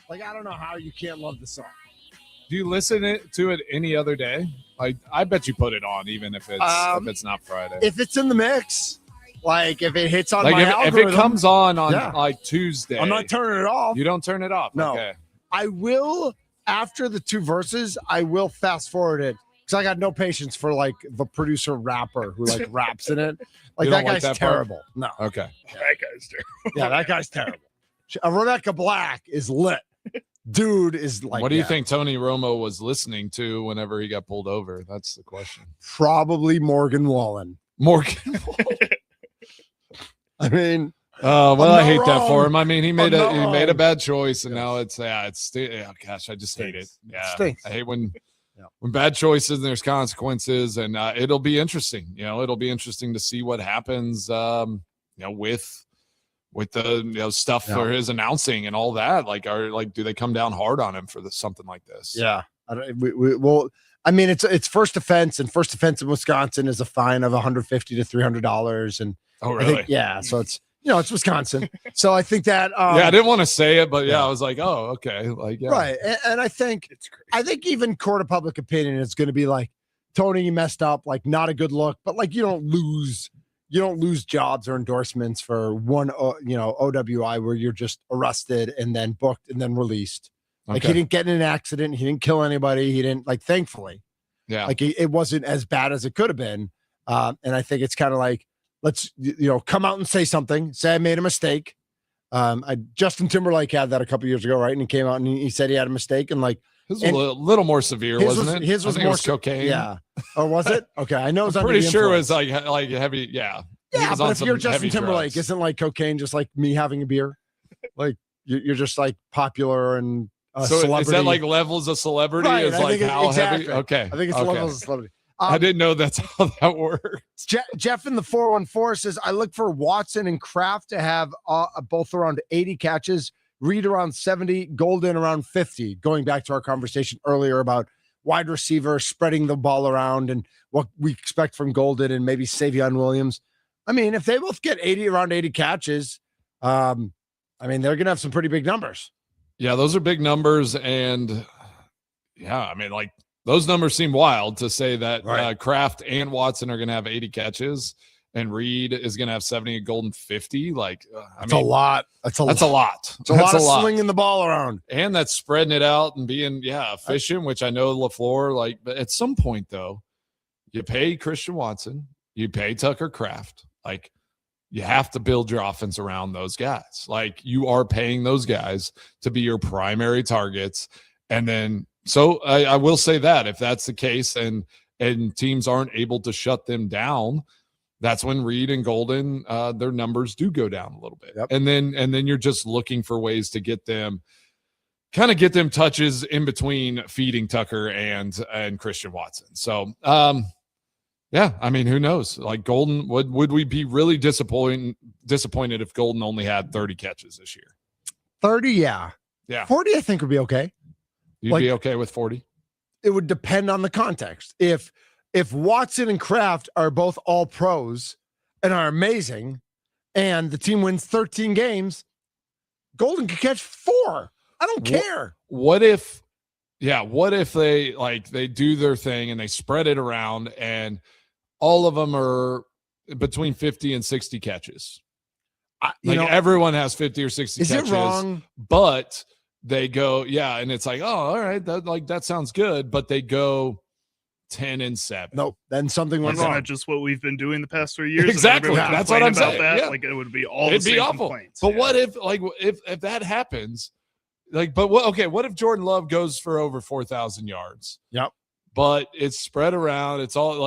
Like, I don't know how you can't love the song. Do you listen to it any other day? Like, I bet you put it on even if it's not Friday. If it's in the mix, like if it hits on like my if algorithm, it comes on yeah. like Tuesday, I'm not turning it off. You don't turn it off. No. Okay. I will, after the 2 verses, I will fast forward it because I got no patience for like the producer rapper who like raps in it. Like, You that don't like guy's that part? terrible. No. Okay. That guy's terrible. Yeah, that guy's terrible. Rebecca Black is lit. Dude is like. What do you think Tony Romo was listening to whenever he got pulled over? That's the question. Probably Morgan Wallen. Morgan. I mean, well, I hate that wrong. for him. I mean, he made I'm a not bad choice, and Yes. now it's gosh, I just hate it. Stinks. Yeah, Stinks. I hate when bad choices and there's consequences, and it'll be interesting. It'll be interesting to see what happens. With the stuff for his announcing and all that. Do they come down hard on him for something like this? Yeah. Well, I mean, it's first offense, and first offense in Wisconsin is a fine of $150 to $300, and Oh, I really? think, so it's it's Wisconsin. So I think that I didn't want to say it, but I was like, oh, okay, right. And I think even court of public opinion is going to be like, Tony, you messed up, like not a good look, but like you don't lose jobs or endorsements for one OWI where you're just arrested and then booked and then released. Like he didn't get in an accident, he didn't kill anybody, he didn't thankfully. Yeah. Like it wasn't as bad as it could have been. And I think it's kind of like, let's come out and say something, say I made a mistake. Justin Timberlake had that a couple years ago, right? And he came out and he said he had a mistake, and like his was a little more severe, wasn't it? His was more cocaine. Yeah. Oh, was it? Okay. I know it was I'm pretty sure it influence. was like heavy. Yeah. Yeah, but if you're Justin Timberlake, drugs. isn't like cocaine just like me having a beer? Like you're just like popular and so celebrity. is that like levels of celebrity? Right, Is I like think how exactly. heavy? Okay. I think it's levels of celebrity. I didn't know that's how that works. Jeff in the 414 says, I look for Watson and Kraft to have both around 80 catches, Reed around 70, Golden around 50. Going back to our conversation earlier about wide receiver spreading the ball around and what we expect from Golden and maybe Savion Williams. I mean, if they both get around 80 catches, I mean, they're going to have some pretty big numbers. Yeah, those are big numbers. And I mean, like those numbers seem wild to say that Kraft and Watson are going to have 80 catches and Reed is going to have 70 and Golden 50. That's a lot. That's a lot. It's a lot of slinging the ball around. And that's spreading it out and being, efficient, which I know LaFleur, but at some point though, you pay Christian Watson, you pay Tucker Kraft. You have to build your offense around those guys. You are paying those guys to be your primary targets. And then, so I will say that if that's the case and teams aren't able to shut them down, that's when Reed and Golden, their numbers do go down a little bit. Yep. And then you're just looking for ways to get them touches in between feeding Tucker and Christian Watson. So, I mean, who knows? Golden, would we be really disappointed if Golden only had 30 catches this year? 30, yeah. 40, I think would be okay. You'd be okay with 40? It would depend on the context. If Watson and Kraft are both all pros and are amazing, and the team wins 13 games, Golden could catch 4. I don't care. What if they do their thing and they spread it around and all of them are between 50 and 60 catches? Everyone has 50 or 60 is catches. Is it wrong? But they go, and it's like, oh, all right, that sounds good. But they go 10 and 7. Nope. Then something went wrong. Isn't that just what we've been doing the past 3 years? Exactly. That's what I'm saying. That. It would be all It'd the be same awful. complaints. But what if that happens? What if Jordan Love goes for over 4,000 yards? Yep. But it's spread around. It's all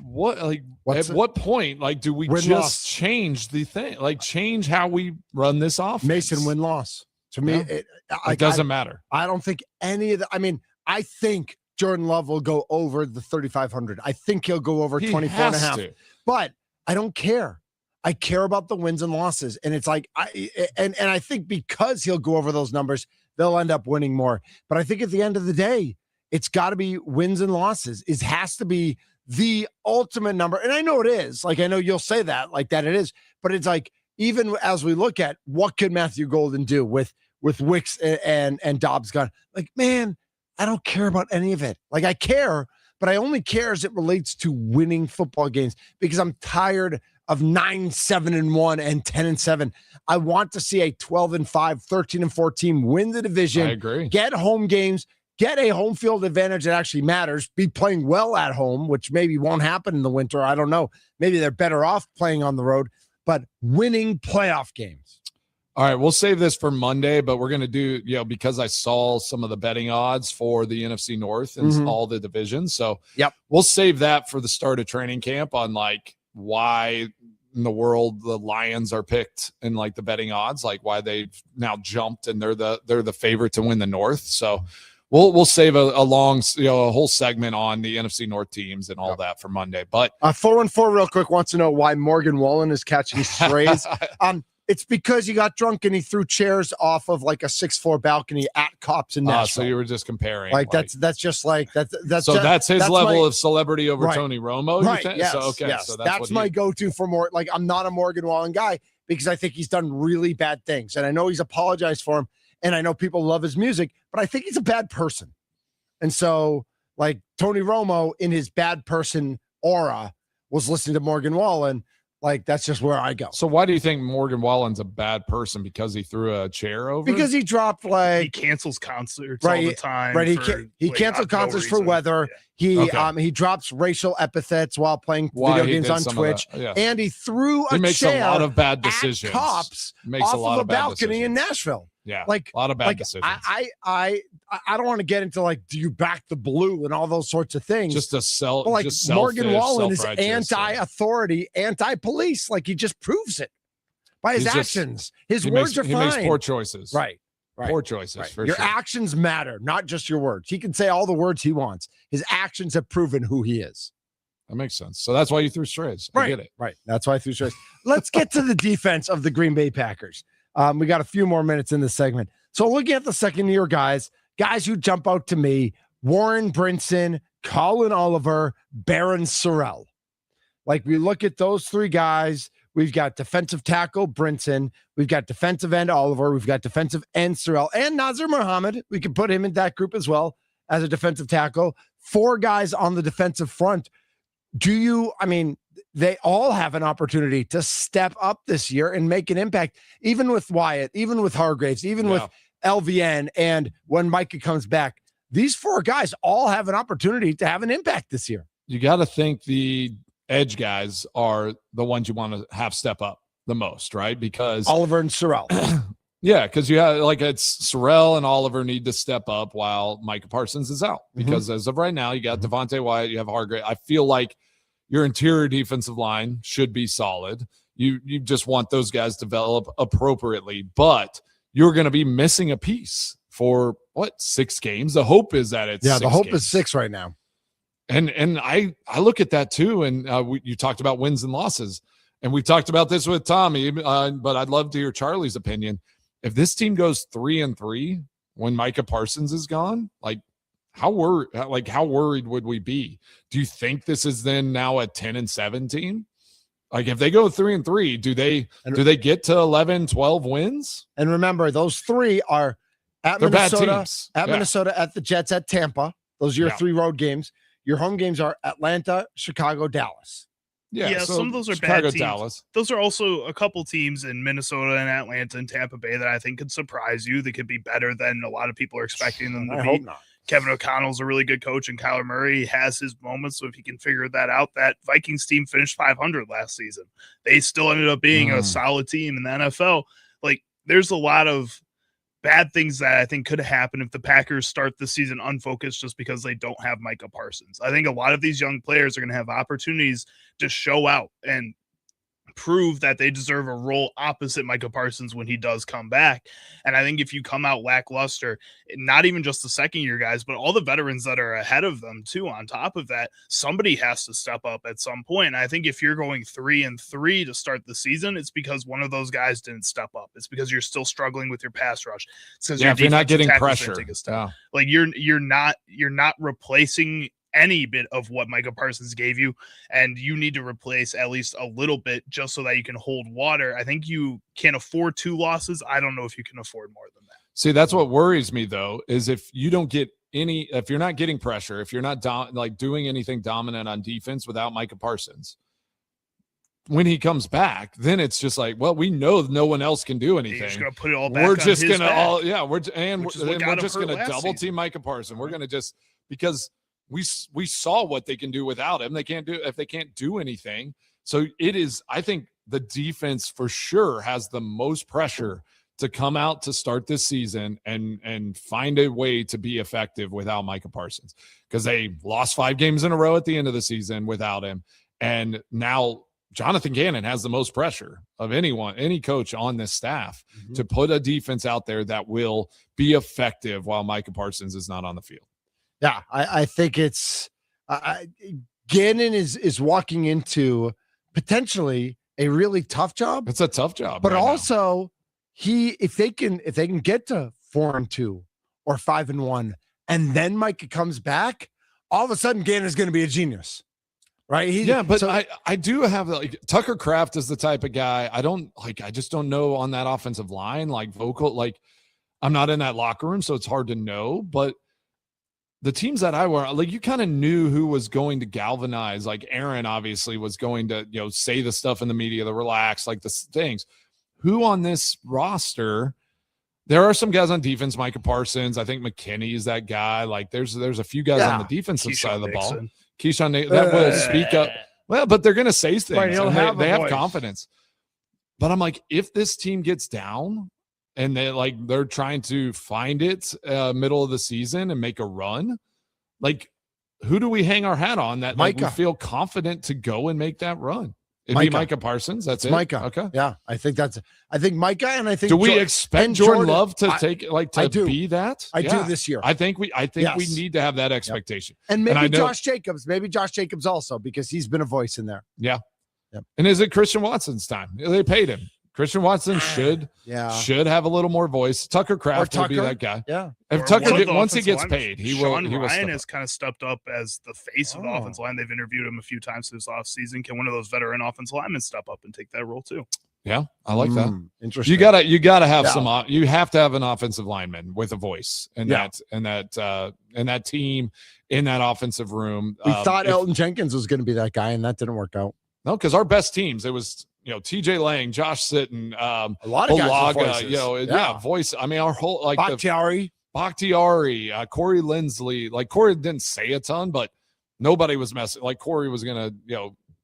what point do we just change the thing? Change how we run this offense? Mason win-loss. To me, it doesn't matter. I don't think any of the. I mean, I think Jordan Love will go over the 3,500. I think he'll go over 24 and a half. But I don't care. I care about the wins and losses. And it's I think because he'll go over those numbers, they'll end up winning more. But I think at the end of the day, it's got to be wins and losses. It has to be the ultimate number. And I know it is. I know you'll say that, that it is. But it's even as we look at what could Matthew Golden do with Wicks and Dobbs gone, like, man, I don't care about any of it. Like, I care, but I only care as it relates to winning football games because I'm tired of 9-7-1 and 10-7. I want to see a 12-5, 13-4 team win the division. I agree. Get home games, get a home field advantage that actually matters, be playing well at home, which maybe won't happen in the winter. I don't know. Maybe they're better off playing on the road, but winning playoff games. All right, we'll save this for Monday, but we're going to do, because I saw some of the betting odds for the NFC North and all the divisions. So we'll save that for the start of training camp on like why in the world the Lions are picked in like the betting odds, like why they've now jumped and they're the favorite to win the North. So we'll save a long, a whole segment on the NFC North teams and all that for Monday. But 414 real quick wants to know why Morgan Wallen is catching strays. It's because he got drunk and he threw chairs off of like a 6'4" balcony at cops in Nashville. So you were just comparing. Like that's just like that's. So that's his level of celebrity over right. Tony Romo. Right. You think? Yes. So, okay. Yes. So that's my go-to for more. Like, I'm not a Morgan Wallen guy because I think he's done really bad things, and I know he's apologized for him, and I know people love his music, but I think he's a bad person. And so, like, Tony Romo in his bad person aura was listening to Morgan Wallen. Like, that's just where I go. So why do you think Morgan Wallen's a bad person? Because he threw a chair over? Because he dropped he cancels concerts all the time. Right. He canceled concerts for weather. Yeah. He drops racial epithets while playing video games on Twitch. And he threw a makes chair a lot of bad decisions. At cops off of a balcony in Nashville. Yeah. Like a lot of bad decisions. I don't want to get into like, do you back the blue and all those sorts of things? Just to sell. But like just Morgan Wallen is anti-authority, anti-police. Like, he just proves it by his actions. His words are fine. He makes poor choices. Right. Poor choices. For your sure. actions matter, not just your words. He can say all the words he wants. His actions have proven who he is. That makes sense. So that's why you threw strays. I get it. Right. That's why I threw strays. Let's get to the defense of the Green Bay Packers. We got a few more minutes in this segment. So looking at the second-year guys who jump out to me, Warren Brinson, Colin Oliver, Baron Sorrell. Like, we look at those three guys, we've got defensive tackle Brinson, we've got defensive end Oliver, we've got defensive end Sorrell, and Nazir Muhammad. We can put him in that group as well as a defensive tackle. 4 guys on the defensive front. They all have an opportunity to step up this year and make an impact, even with Wyatt, even with Hargraves, even with LVN, and when Micah comes back. These 4 guys all have an opportunity to have an impact this year. You got to think the edge guys are the ones you want to have step up the most, right? Because Oliver and Sorrell. Yeah, because you have it's Sorrell and Oliver need to step up while Micah Parsons is out. Because as of right now, you got Devontae Wyatt, you have Hargrave. I feel like your interior defensive line should be solid. You just want those guys to develop appropriately, but you're going to be missing a piece for 6 games. The hope is that it's 6 the hope games. is 6 right now. And I look at that too. And you talked about wins and losses, and we talked about this with Tommy, but I'd love to hear Charlie's opinion. If this team goes 3-3 when Micah Parsons is gone, how worried would we be? Do you think this is then now a 10-7 team? Like, if they go 3-3, do they get to 11, 12 wins? And remember, those 3 are at They're Minnesota, bad teams. Minnesota, at the Jets, at Tampa. Those are your 3 road games. Your home games are Atlanta, Chicago, Dallas. Yeah, so some of those are Chicago, bad teams. Dallas. Those are also a couple teams in Minnesota and Atlanta and Tampa Bay that I think could surprise you. They could be better than a lot of people are expecting them to be. I hope not. Kevin O'Connell's a really good coach, and Kyler Murray has his moments. So if he can figure that out, that Vikings team finished 500 last season. They still ended up being a solid team in the NFL. Like, there's a lot of bad things that I think could happen if the Packers start the season unfocused just because they don't have Micah Parsons. I think a lot of these young players are going to have opportunities to show out and prove that they deserve a role opposite Micah Parsons when he does come back. And I think if you come out lackluster, not even just the second year guys, but all the veterans that are ahead of them too, on top of that, somebody has to step up at some point. And I think if you're going 3-3 to start the season, it's because one of those guys didn't step up. It's because you're still struggling with your pass rush. It's because if you're not getting pressure. Like, you're not replacing any bit of what Micah Parsons gave you, and you need to replace at least a little bit just so that you can hold water. I think you can afford 2 losses. I don't know if you can afford more than that. See, that's what worries me though, is if you don't get if you're not getting pressure, if you're not doing anything dominant on defense without Micah Parsons, when he comes back, then it's just like, well, we know no one else can do anything. You're just gonna put it all back. We're on just his gonna back, we're just gonna double team season. Micah Parsons. We're gonna just, because we saw what they can do without him. They can't do anything. So it is, I think the defense for sure has the most pressure to come out to start this season and find a way to be effective without Micah Parsons, because they lost 5 games in a row at the end of the season without him. And now Jonathan Gannon has the most pressure of any coach on this staff to put a defense out there that will be effective while Micah Parsons is not on the field. Yeah, I think it's Gannon is walking into potentially a really tough job. It's a tough job, but right also now, if they can get to 4-2 or 5-1, and then Micah comes back, all of a sudden Gannon's going to be a genius. Right. I do have, like, Tucker Kraft is the type of guy I just don't know on that offensive line, I'm not in that locker room, so it's hard to know. But the teams that I were like, you kind of knew who was going to galvanize. Like Aaron obviously was going to, say the stuff in the media, the relax, like the things. Who on this roster? There are some guys on defense, Micah Parsons. I think McKinney is that guy. Like there's a few guys on the defensive side of the ball. Keyshawn, that will speak up. Well, but they're going to say things. Right, they have confidence. But I'm like, if this team gets down and they're trying to find it middle of the season and make a run, like, who do we hang our hat on that we feel confident to go and make that run? It'd be Micah Parsons. That's it. Micah. Okay. Yeah, I think Micah, and I think. Do we expect Jordan Love to be that? I do this year. I think we need to have that expectation. Yep. And maybe Josh Jacobs also, because he's been a voice in there. Yeah. Yep. And is it Christian Watson's time? They paid him. Christian Watson should have a little more voice. Tucker Kraft will be that guy. Yeah. If Tucker once he gets paid, he will. Ryan has kind of stepped up as the face of the offensive line. They've interviewed him a few times this offseason. Can one of those veteran offensive linemen step up and take that role too? Yeah, I like that. Interesting. You gotta have some. You have to have an offensive lineman with a voice, and that team in that offensive room. We thought Elton Jenkins was going to be that guy, and that didn't work out. No, because our best teams, it was TJ Lang, Josh Sitton, a lot of guys with voices. Voice. I mean, our whole Bakhtiari, Corey Lindsley. Like, Corey didn't say a ton, but nobody was messing. Like, Corey was gonna,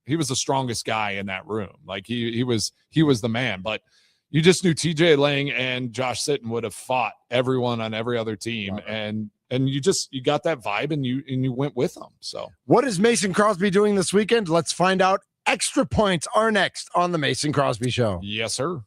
he was the strongest guy in that room. Like he was the man. But you just knew TJ Lang and Josh Sitton would have fought everyone on every other team, and you got that vibe, and you went with them. So, what is Mason Crosby doing this weekend? Let's find out. Extra points are next on the Mason Crosby Show. Yes, sir.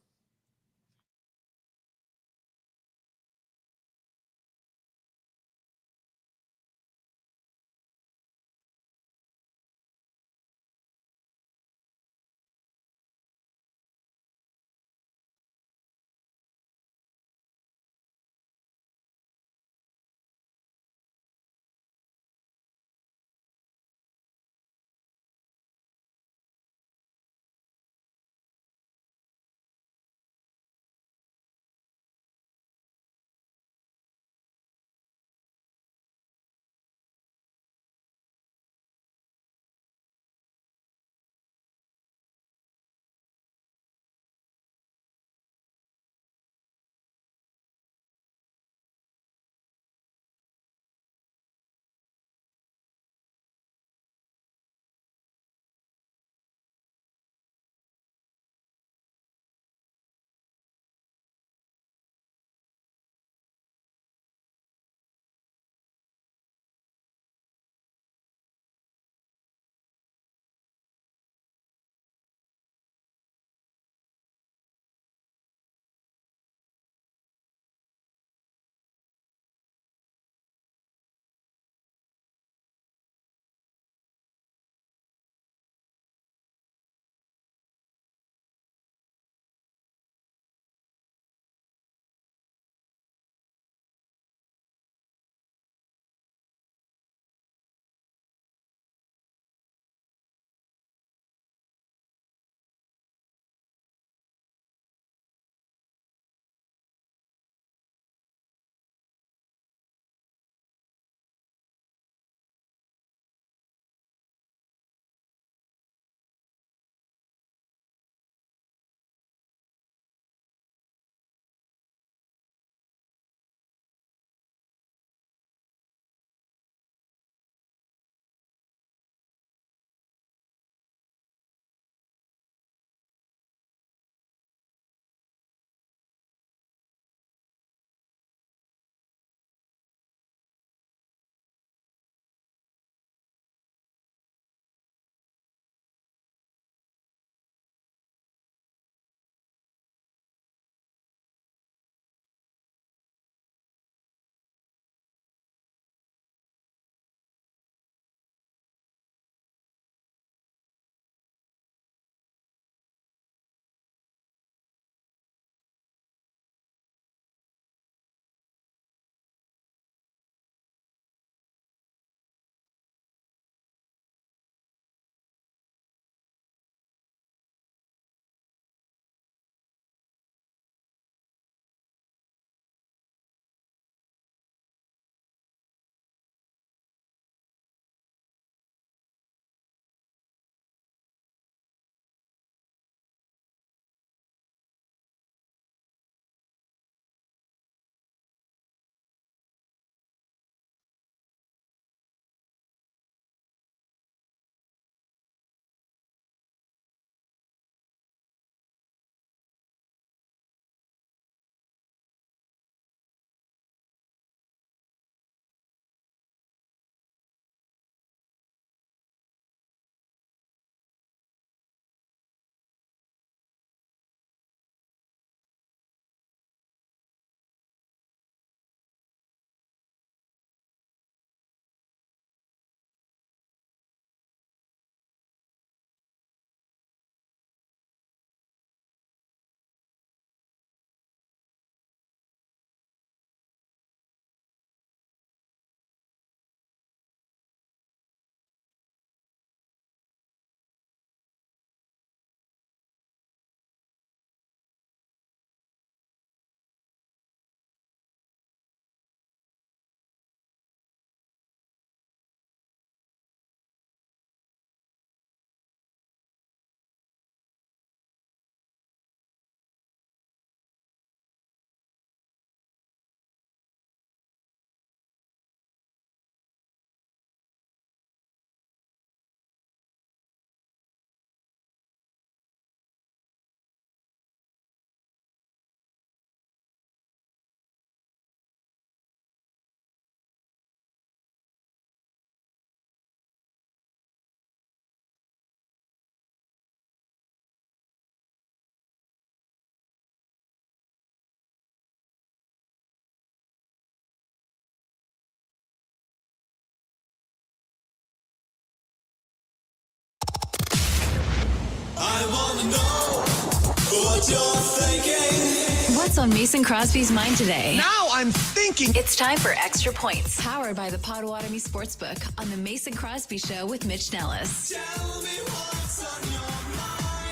What's on Mason Crosby's mind today? Now I'm thinking. It's time for Extra Points, powered by the Potawatomi Sportsbook on the Mason Crosby Show with Mitch Nellis.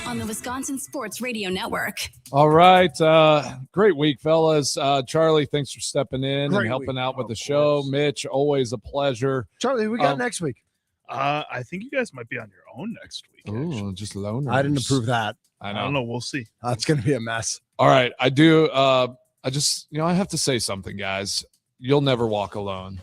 On the Wisconsin Sports Radio Network. All right. Great week, fellas. Charlie, thanks for stepping in Great and helping week. out with the show. Course. Mitch, always a pleasure. Charlie, we got next week. I think you guys might be on your own next week. Ooh, just loners. I didn't approve that. I I know. don't know. We'll see. That's going to be a mess. All right. I do. I just, I have to say something, guys. You'll never walk alone.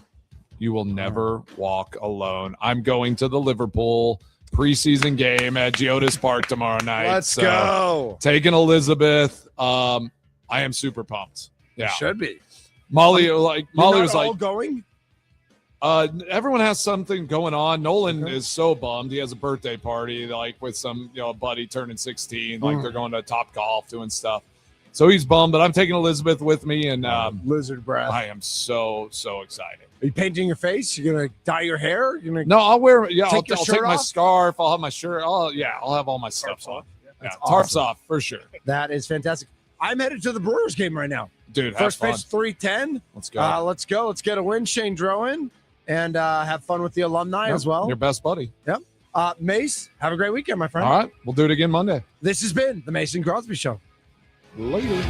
You will never walk alone. I'm going to the Liverpool preseason game at Geodis Park tomorrow night. Let's go. Taking Elizabeth. I am super pumped. Yeah. Should be. Molly You're was not all like, going? everyone has something going on. Nolan Okay. is so bummed. He has a birthday party, like with some, a buddy turning 16. Like they're going to Top Golf doing stuff. So he's bummed, but I'm taking Elizabeth with me, and Lizard breath. I am so excited. Are you painting your face? You're going to dye your hair? You're gonna... No, I'll wear. Yeah, Take your I'll shirt take my off? scarf. I'll have my shirt. I'll have all my stuff on. Yeah, That's tarps awesome. off for sure, That is fantastic. I'm headed to the Brewers game right now. dude. First have pitch, fun. 3:10. Let's go. Let's go. Let's get a win, Shane Drowan, and have fun with the alumni Yep, as well. Your best buddy. Mace, have a great weekend, my friend. All right, we'll do it again Monday. This has been the Mason Crosby Show. Later.